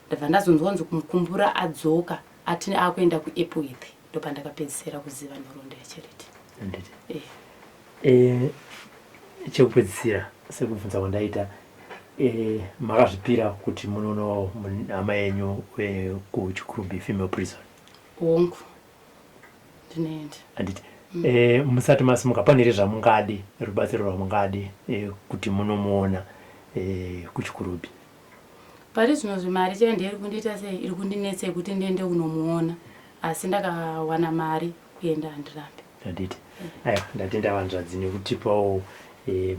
Ndabva ndazonzonzi kumukumbura adzoka ati akuenda kuEpworth. Ndopandakapedzisira kuziva nhoroondo yaCharity. Chekupedzisira sekubvunza kwandaita makazvipira kuti munono hama yenyu kuchikurumbi female prison. Hongu ndinoenda. Anditi musati masimuka pane zvamungade rubatsiro rwamungade kuti munomuona kuchikurumbi. Pari zvino zvimari chende iri kundiita sei iri kundinetsei kuti ndiende kunomuona asi ndakawana mari kuenda handirambe. Anditi aiwa ndatenda vanzvadzi nekutipawo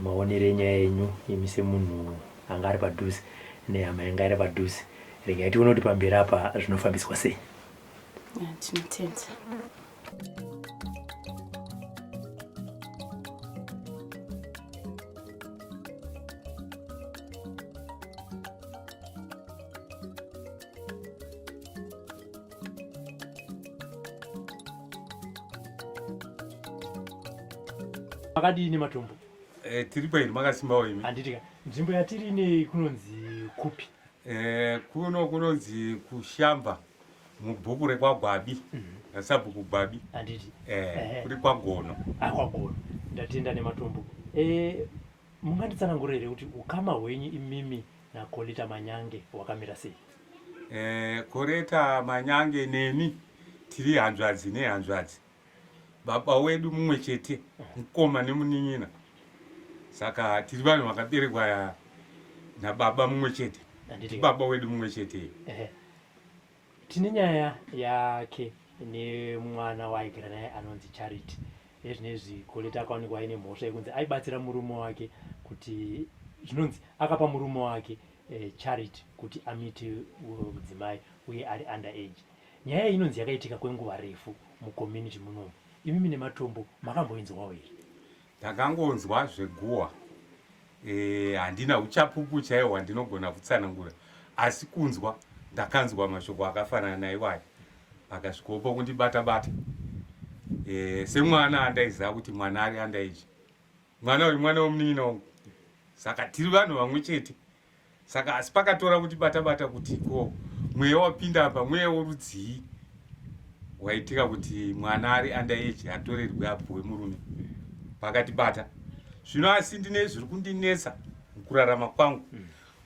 maonero enyaya yenyu imi semunhu anga ari padhuze nehama yanga iri padhuze. Regai tione kuti pamberi apa zvinofambiswa sei. Tinotenda. Makadini matombo? Tiri paini makasimbawo imi. Handiti nzvimbo yatiri ine kunonzi kupi? Kuno kunonzi kushamba mubhuku rekwagwabi. Nasabhuku gwabi. Handiti. Kuri kwagono. Kwagono. Ndatenda nematombo. Munganditsanangurira kuti ukama hwenyu imimi naColleta Manyange wakamira sei? Colleta Manyange neni tiri hanzvadzi nehanzvadzi. Baba wedu mumwe chete, mukoma nemunin'ina. Saka tiri vanhu vakaberekwa nababa mumwe chete. Baba wedu mumwe chete. Tine nyaya yake nemwana waigara naye anonzi Charity. Ezvinezvi Colleta akaonekwa aine mhosva yekunzi aibatsira murume wake kuti zvinonzi akapa murume wake Charity kuti amite mudzimai uye ari underage. Nyaya inonzi yakaitika kwenguva refu mucommunity munomu. Imimi nematombo makamboinzwawo here? Ndakangonzwa zveguwa. Handina uchapupu chaiwo hwandinogona kutsanangura. Asi kunzwa ndakanzwa mashoko akafanana naiwayo. Akasvikopo kundibata-bata. Semwana andaiziva kuti mwana ari underage. Mwana uyu mwana womunin'ina wangu. Saka tiri vanhu vamwe chete. Saka asi pakatora kuti bata-bata kuti ko mweya wapinda apa mweya worudzii waitika kuti mwana ari underage atorerwe abvuwe murume. Pakatibata. Zvino asi ndine zviri kundinesa mukurarama kwangu.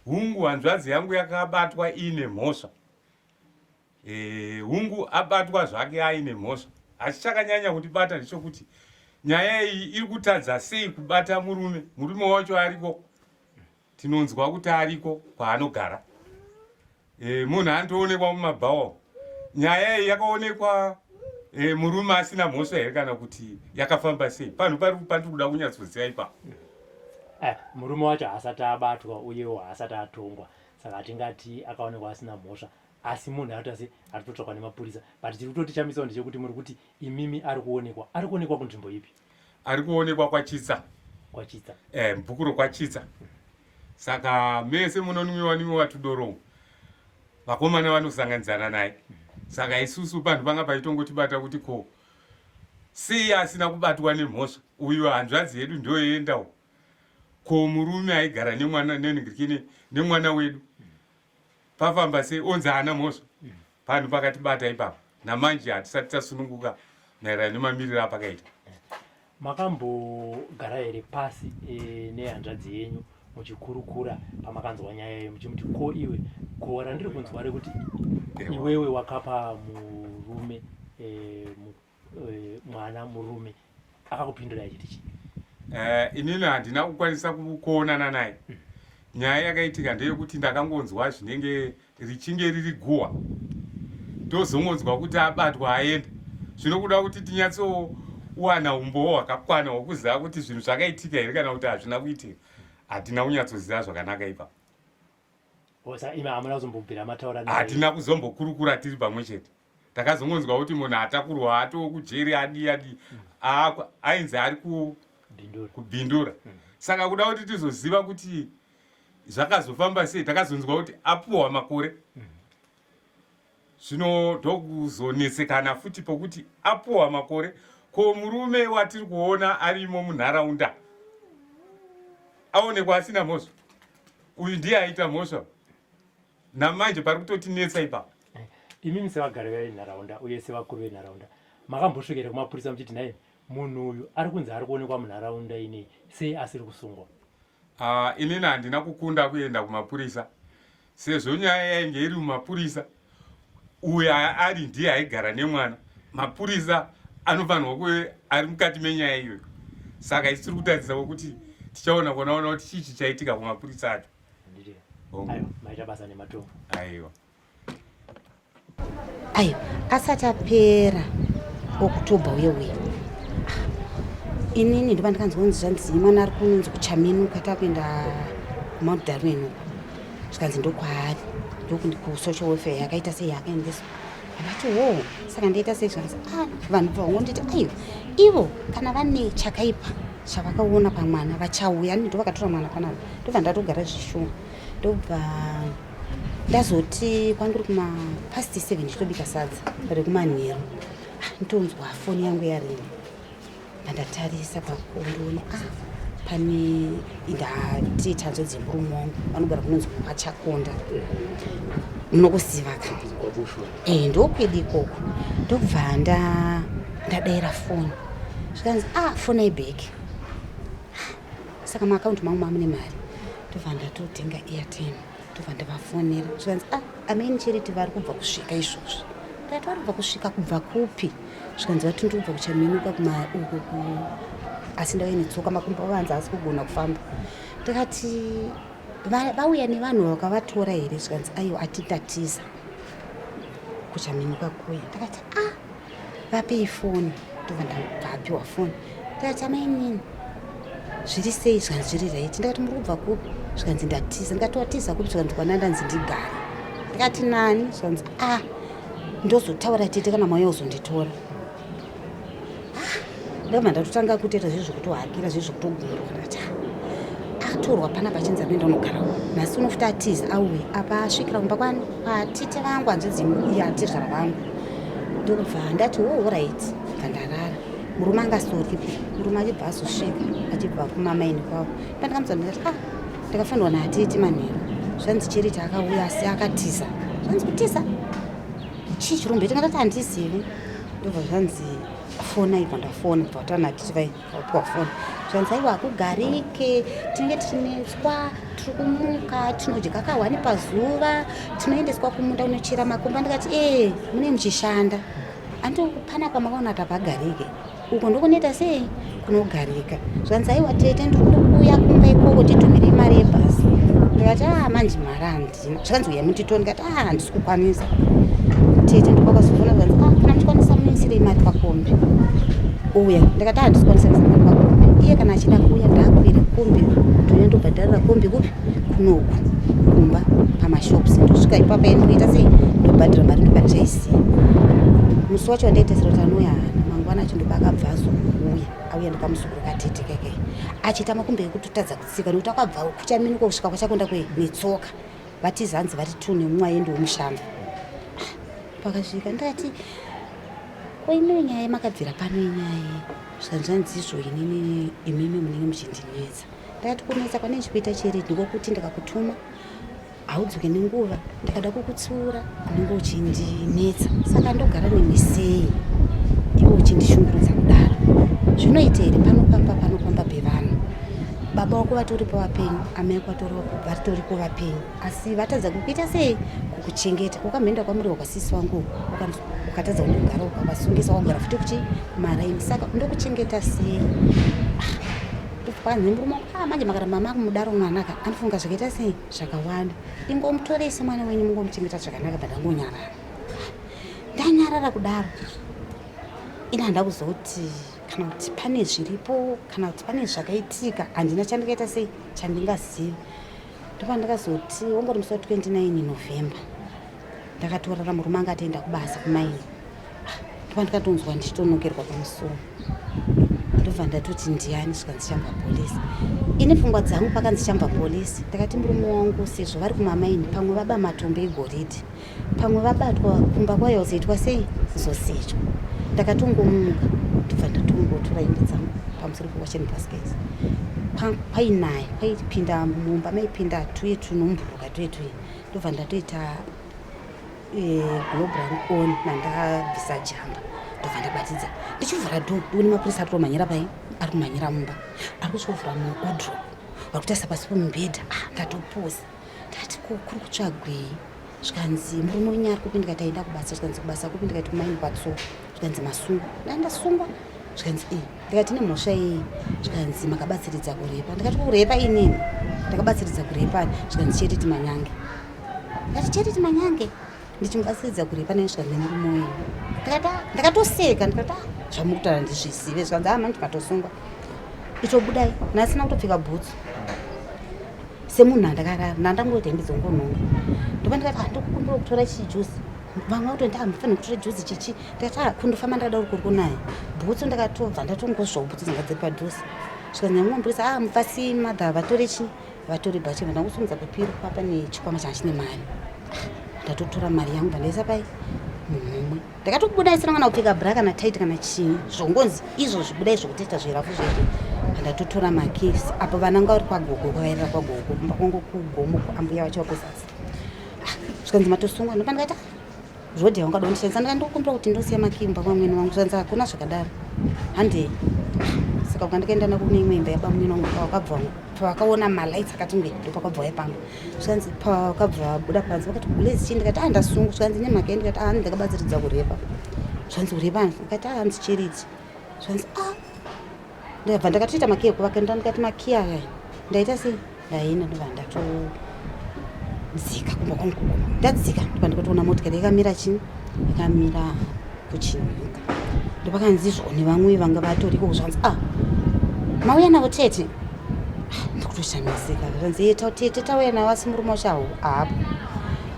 Hungu hanzvadzi yangu yakabatwa ine mhosva. Hungu abatwa zvake aine mhosva. Asi chakanyanya kundibata ndechekuti nyaya iyi iri kutadza sei kubata murume. Murume wacho ariko. Tinonzwa kuti ariko kwaanogara. Munhu andoonekwa mumabhawa. Nyaya iyi yakaonekwa murume asina mhosva here kana kuti yakafamba sei? Panhu pari pandiri kuda kunyatsoziva ipapo. Murume wacho haasati abatwa uyewo haasati atongwa. Saka tingati akaonekwa asina mhosva. Asi munhu atasi aritotsvakwa nemapurisa. But tiri kutoti chamisawo ndechekuti muri kuti imimi ari kuonekwa. Ari kuonekwa kunzvimbo ipi? Ari kuonekwa kwaChitsa. Kwachitsa. Bhuku rokwaChitsa. Saka mese munonwiwa tudoro. Vakomana vanosanganidzana naye. Saka isusu panhu panga paitongotibata kuti ko sei asina kubatwa nemhosva. Uyu hanzvadzi yedu ndoyendawo. Ko murume aigara nemwana wedu. Pafamba sei onzi haana mhosva. Panhu pakatibata ipapo. Namanje hatisati tasununguka maererano nemamiriro apakaita. Makambogara here pasi nehanzvadzi yenyu muchikurukura pamakanzwa nyaya yeyo muchimuti ko iwe ko randiri kunzwa rekuti iwewe wakapa murume mwana murume akakupindura achiti chii? Inini handina kukwanisa kuonana naye. Nyaya yakaitika ndeyekuti ndakangonzwa zvinenge richinge riri guwa. Ndozongonzwa kuti abatwa aenda. Zvinokuda kuti tinyatsowana umbowo hwakakwana hwokuziva kuti zvinhu zvakaitika here kana kuti hazvina kuitika. Hatina kunyatsoziva zvakanaka ipapo. Imi hamuna kuzombobvira mataura naye? Hatina kuzombokurukura tiri pamwe chete. Takazongonzwa kuti munhu atakurwa atoo kujeri adi ainzi ari kubhindura. saka kuda kuti tizoziva kuti zvakazofamba sei takazonzwa kuti apuwa makore zvino ndokuzonesekana futi pokuti apuwa makore ko murume watiri kuona arimo munharaunda aonekwa asina mhosva uyu ndiye aita mhosva namanje pari kutotinetsa ipapo imimi sevagari venharaunda uye sevakuru venharaunda makambosvikira kumapurisa muchiti naye munhu uyu ari kunzi ari kuonekwa munharaunda inei sei asiri kusungwa? Inini handina kukunda kuenda kumapurisa sezvo nyaya yainge iri mumapurisa uyu ari ndiye aigara nemwana mapurisa anofanirwa kuve ari mukati menyaya iyoyo saka isi tiri kutarisira kuti tichaona kuonaona kuti chii chichaitika kumapurisa acho. Maita basa nematombo aiwa asati apera Oktoba uye inini ndo pandikanzonzi zvanzi mwana ari kunonzi kuchaminuka takuenda kumaudharweni zvikanzi ndokwaari ndokusocial welfare yakaita sei yakaendeswa akati saka ndaita sei zvikanzi vanhu vangonditi aiwa ivo kana vane chakaipa chavakaona pamwana vachauya ndo vakatora mwana panapa ndobva ndatogara zvishoma ndobva ndazoti kwanguri kuma past 7 nditobika sadza rekumanheru ntonzwa foni yangu yarini ndandatarisa pakondoona pane ndati tanzo dzemburume wangu vanogara kunonzi kwachakonda munokusivaka ndokwedi ikoko ndobva ndadayira foni zvikanzi foni aibheki saka maakaunti mangu mamune mari ndobva ndatotenga airtime ndobva ndavafonera zvikanzi ameni cheriti vari kubva kusvika izvozvo ndati vari kubva kusvika kubva kupi zvikanzi vati ndobva kuchaminuka uku asi ndauya netsoka makumbo avanzi asi kugona kufamba ndikati vauya nevanhu vakavatora here zvikanzi aiwa atitatiza kuchaminuka kuya ndikati vapei foni ndobva ndabvapiwa foni ndikati amainini zviri sei zvikanzi zviri raiti ndikati muri kubva kupi zvikanzi ndatiza ndikati watiza kupi zvikanzi kwandanzi ndigara ndikati nani zvikanzi ndozotaura tete kana mauya uzonditora ndobva ndatotanga kutoita zvezvokutohakira zvezvokutogundwa ndati atorwa pana pachinzi anoenda unogara nhasi unofuta atiza auye apa asvikira kumba kwatite vangu hanzoziyatizvara vangu ndobva ndati right bvandarara murume angasoripi murume achibva azosvika achibva kumamaini kwavo pandikamudza ndikati ndakafanirwa naatiti manheru zvanzi cheriti akauya asi akatiza zvanzi kutiza chii chirumbeti ngatati handizivi ndobva zvanzi foni aibva ndafona bva tavanatiti vaipiwa foni zvanzi aiwa hakugarike tinenge tinetswa tiri kumuka tinodya kakahwani pazuva tinoendeswa kumunda unochera makomba ndikati mune muchishanda andokupana makaona kuti apagarike uko ndokuneta sei kunogarika zvanzi aiwa tete ndikuuya kumba ikoko titumire mari yebhasi ndikati manje mari handina zvikanzi uya mutitoni ndikati handisi kukwanisa tete ndopakazofona zvanzi kana muchikwanisa muisire imari pakombi uya ndikati handisi kwanisa imari pakombi iye kana achida kuuya ndaakwire kombi toya ndobhadharira kombi kupi kunoku kumba pamashops ndosvika ipapa endoita sei ndobhadhira mari ndobhadhaisiya musi wacho wandaitesera kuti anouya mangwana acho ndobakabva azouya auya ndikamusukuru katete keke achitama kumbe yekutotadza kutsika nekuti akabva kuchaminuka kusvika kwachakonda netsoka vatizanzi vari 2 nemumwayendi womushamba pakasvika ndati koimwe nyaya makabvira pano inyaya zvanzvanzizvo inini imimi munenge muchindinetsa ndakati kunetsa kwane chikuita cheri ndikokuti ndikakutuma haudzoke nenguva ndikada kukutsiura unenge uchindinetsa saka ndogara nemisei iwe uchindishungurudza kudaro zvinoita here panopamba pevanhu baba wako vatoripo vapenyu amai wako vatoripo vapenyu asi vatadza kukuita sei kukuchengeta ukamhenda kwamuri wakasisi wangu ukatadza kundogara ukavasungisa wakugara futi kuchimaraini saka ndokuchengeta sei panzi murume manje makaramba mako mudaro mwanaka anofunga zvakaita sei zvakawanda ingomutorese mwana wenyu mungomuchengeta zvakanaka pandangonyarara ndanyarara kudaro ina handa kuzoti kana kuti pane zviripo kana kuti pane zvakaitika handina chandikaita sei chandingazivi ndopa ndakazoti wongori musi wa 29 November ndakatorara murume anga atoenda kubasa kumaini ndopa ndikatonzwa ndichitonokerwa pamusoro ndobva ndatoti ndiani zvikanzi chamba polisi ine pfungwa dzangu pakanzi chamba polisi ndakati murume wangu sezvo vari kumamaini pamwe vaba matombo egoridhe pamwe vabatwa kumba kwayo zoitwa sei zosecho ndakatongomuka ndobva ndatongotora hembe dzangu pamusoro pewashing baskets painaya paipinda mumba maipinda tuyetu nomburuka tuyetuye ndobva ndatoita global on nandabvisa jamba ndobva ndabatidza ndichivhura dho ndione mapurisa ari kumhanyira pai ari kumhanyira mumba ari kuchovhura muwadrobe vari kutarisa pasi pemubhedha ndatopoza ndati kuri kutsvagwei zvikanzi murume wenyu ari kupinda kati aenda kubasa zvikanzi kubasa kupinda kati kumaini kwatsoka zvikanzi masungwa ndandasungwa zvikanzi ndikati ine mhosva yei zvikanzi makabatsiridza kurepa ndikati kurepa inini ndakabatsiridza kurepa zvikanzi cheriti manyange ndati cheriti manyange ndichimubatsiridza kurepa naye zvikanzi nemurume wenyu ndakatoseka ndikati zvamukutaura ndizvisive zvikanzi mani tikatosungwa itobudai nasina kutopfeka bhutsu semunhu andakarara ndandangoti hembe dzongonhonga ndopa ndikati handikukumbira kutora chijuzi vamwe kuti ndahambofanira kutora juzi chichi ndikati kundofamba ndakada uri kuri kunaya bhutsu ndakatobva ndatongozvawo bhutsu dzanga dziri padhuze zvikanzi nyamumwambirisa mufasi madha vatore chi vatore bhachi ndangosimudza pepiro papa nechikwama changa chine mari ndatotora mari yangu ndandaisa pai mumwe ndakatobuda isina kana kupfeka bra kana taiti kana chii zvongonzi izvo zvibudai zvokuteta zvirafu zvedu ndatotora makesi apo vananga vari kwagogo kwavairira kwagogo kumba kwangu kugomo ambuya vacho vakuzasi zvikanzi matosungwa ndopa ndikati zvodhi wangada kundishandisa ndikandikumbira kuti ndosiya makimba kwamwene wangu zvikanzi hakuna zvakadaro handei saka ukandikaenda nakune imwe imba yaba mwene wangu pawakabva pawakaona malaits akati ngwe ndopakabva waipamba zvikanzi pawakabva wabuda panze vakati bulezi chii ndikati ndasungwa zvikanzi nemhaka ndikati ndakabatsiridza kurepa zvikanzi kurepa ndikati hanzi cheriti zvikanzi ndabva ndakatoita makiya kuvakaenda ndikati makiya aya ndaita sei ndaina ndobva ndatodzika kumba kwangu ndadzika ndobva ndikatoona motikari yakamira chini yakamira kuchinyika ndopakanzi zvone vamwe vanga vatoriko zvanzi mauya navo tete ndikutoshamisika zvanzi tete tauya navo asi murume wacho apo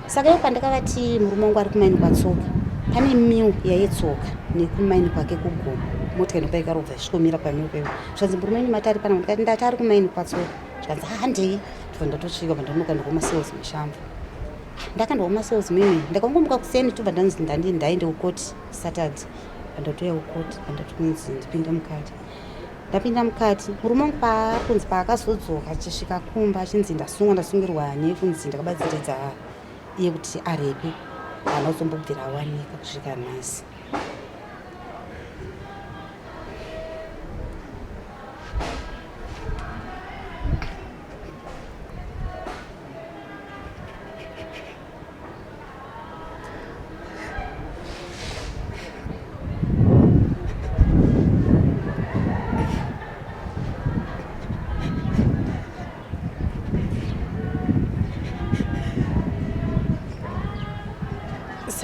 saka iyo pandakavati murume wangu ari kumaini kwatsoka pane miu yaitsoka nekumaini kwake kugomo motikari ndopa ikarobva isvikomira pamiu pevo zvanzi murume wenyu matari pana ndikati ndati ari kumaini kwatsoka zvanzi handei ndobva ndatosvika pandanoka ndokumasales mushambo ndakandwa kumasales mimi ndakangomuka kuseni tobva ndanzi ndaende kukoti saturday pandatoya kukoti pandatonzi ndipinde mukati ndapinda mukati murume wangu paakunzi paakazodzoka achisvika kumba achinzi ndasungirwa nekunzi ndakabatsiridza iye kuti arepe haana kuzombobvira awanika kusvika nhasi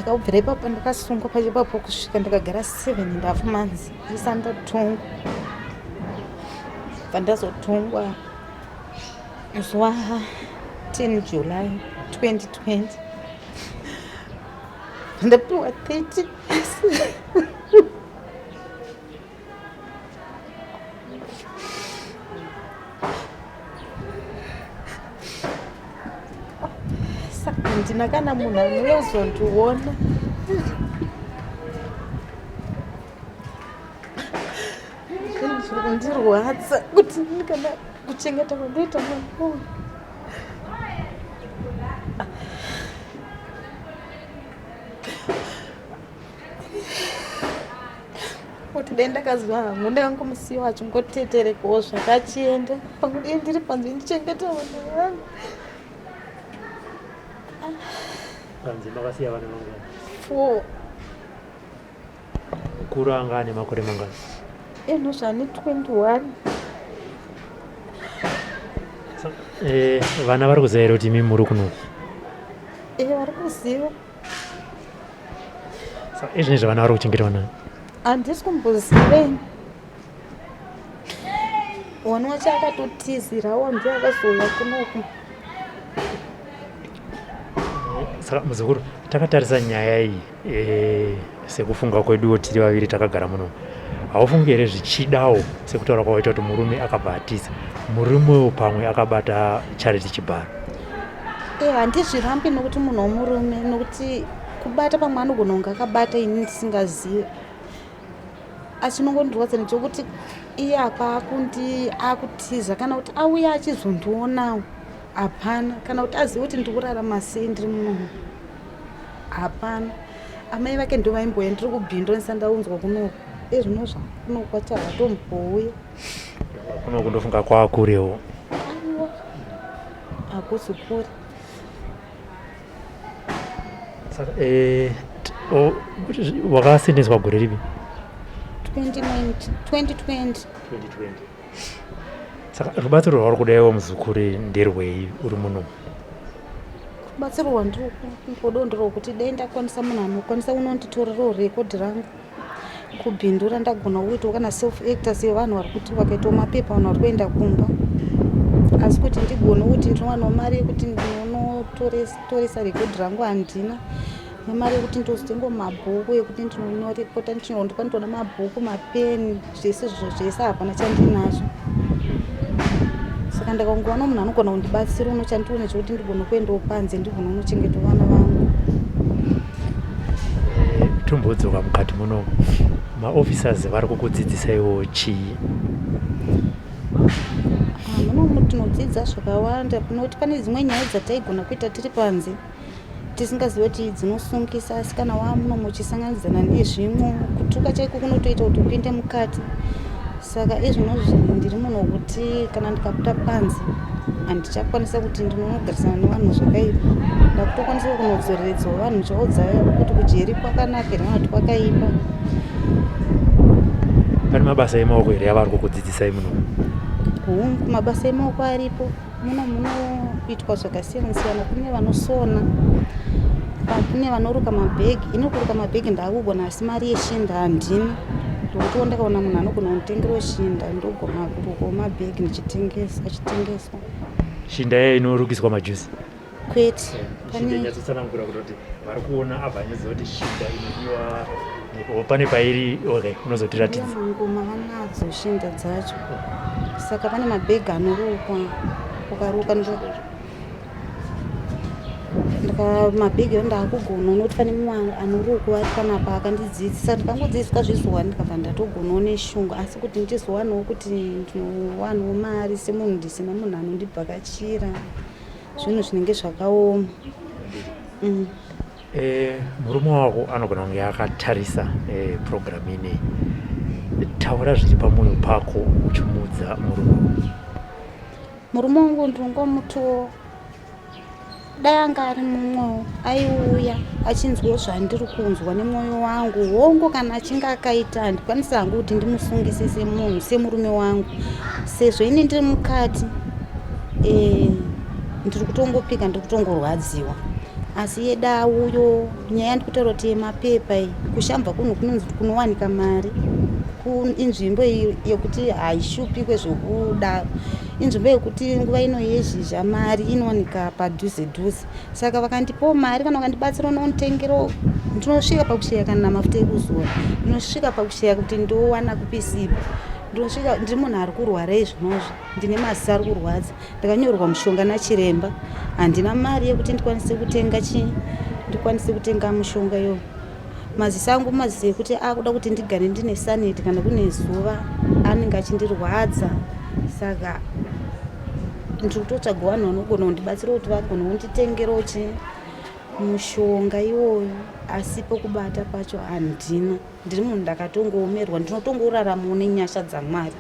saka ubvira ipapo ndakasungwa pachipapo kusvika ndakagara 7.5 months ndisati ndatongwa bva ndazotongwa zuva 10 July 2020 ndapiwa 30 saka ndina kana munhu anouya kuzondiona zviri kundirwadza kuti ndikana kuchengeta kwandoita mwana kuti dai ndakazwa hangu ndakangomusiyiwa achingoteterekawo zvakachienda pangude ndiri panze ndichengeta mwana wangu panze makasiya vana mangani 4 mukuru anga ane makore mangani zvane 21 vana vari kuziva here kuti imi muri kuno vari kuziva izvinezvi vana vari kuchengetwa nayo handisi kumboziveni wani wacho akatotizirawo ndi akazoya kunoku saka muzukuru takatarisa nyaya iyi sekufunga kweduwo tiri vaviri takagara muno haufungi here zvichidawo sekutaura kwawaita kuti murume akabva atiza murumewo pamwe akabata Charity chibharo? Handizvirambi nokuti munhu womurume, nokuti kubata pamwe anogona kunge akabata ini ndisingazivi, asi chinongondirwadza nechekuti iye akwakundi akutiza kana kuti auya achizondionawo hapana, kana kuti azive kuti ndikurarama sei ndiri muno hapana. Amai vake ndo vaimboya ndiri kubhindura ndisandaunzwa kunoku, ezvinozva kunokwa chavatombouya kuno kundofunga kwaakurewo hakusi kure. Saka wakasendeswa gore ripi? 2020. Saka rubatsiro rwauri kudaiwo muzukuru nderwei uri muno? Kubatsirwa ndiri kungodondera kuti dai ndakwanisa munhu anokwanisa unonditorerawo rekodhi rangu kubhindura, ndagona kuitawo kana self actor sevanhu vari kuti vakaitawo mapepa vanhu vari kuenda kumba, asi kuti ndigone kuti ndinowanawo mari yekuti ndinotoresa rekodhi rangu handina, nemari yekuti ndozotengawo mabhuku ekuti ndinonorepota ndikwanitoda mabhuku, mapeni, zvese zvese hapana chandinazvo. Saka ndakangowana munhu anogona kundibatsira uno chandiona chekuti ndigona kuendawo panze ndigona unochengeta vana vangu. Tombodzoka mukati muno maofficers vari kukudzidzisaiwo chii? Muno tinodzidza zvakawanda, nokuti pane dzimwe nyaya dzataigona kuita tiri panze tisingazive kuti dzinosungisa, asi kana wamuno muchisanganidzana nezvimwe kutuka chaiko kunotoita kuti upinde mukati. Saka izvinozvi ndiri munhu wekuti kana ndikabuda panze handichakwanisa kuti ndinogarisana nevanhu zvakaipa, ndakutokwanisa kunodzoreredzawo vanhu chaudzayo kuti kujeri kwakanaka here kana kuti kwakaipa. Pane mabasa emaoko here avari kukudzidzisai muno? Mabasa emaoko aripo munoitwa zvakasiyana siyana. Kune vanosona, kune vanoruka mabhegi. Kuruka mabhegi ndaakugona, asi mari yeshinda handina, ndokuti ndakaona munhu anogona kunditengerawo shinda ndogona kurukawo mabhegi achitengeswa. Shinda iya inorukiswa majuzi? Kwete. Shinda inyatsosanangura kuti vari kuona abva anyaziva kuti shinda inodiwa pane pairi. Okay, unozotiratidza. Mangoma vanadzo shinda dzacho, saka pane mabhegi anorukwa, ukaruka mabhegi ndakugona, nokuti pane mumwe anorukwa ari panapa akandidzidzisa, ndikangodzidziswa zvizuva ndikabva ndatogonawo neshungu, asi kuti ndichizowanawo kuti ndinowanawo mari semunhu ndisina munhu anondibhakachira, zvinhu zvinenge zvakaoma. Murume wako anogona kunge akatarisa programu ineyi, taura zviri pamwoyo pako uchimuudza murume wangu. Ndingomutowo dai anga ari mumwoyo aiuya achinzwawo zvandiri kunzwa nemwoyo wangu, hongu kana achinge akaita handikwanisa hangu kuti ndimusungise semunhu semurume wangu, sezvo ine ndiri mukati ndiri kutongopika, ndiri kutongorwadziwa. Asi yeda uyo nyaya ndikutaura kuti yemapepa iyi kushambwa kunhu kunonzi kunowanika mari, inzvimbo yekuti haishupi kwezvokudaro, inzvimbo yekuti nguva ino yezhizha mari inowanika padhuze dhuze. Saka vakandipawo mari kana vakandibatsira unonditengerawo, ndinosvika pakushaya kana namafuta ekuzora, ndinosvika pakushaya kuti ndowana kupisipa, ndinosvika ndiri munhu ari kurwara izvinozvo, ndine maziso ari kurwadza, ndakanyorerwa mushonga nachiremba, handina mari yekuti ndikwanise kutenga mushonga iyoyo. Maziso angu maziso ekuti akuda kuti ndigare ndine saniti kana kune zuva, anenge achindirwadza. Saka ndiri kutotsvaga vanhu vanogona kundibatsira kuti vagona kunditengerawo mushonga iwoyo, asi pokubata pacho handina. Ndiri munhu ndakatongoomerwa, ndinotongoraramawo nenyasha dzaMwari.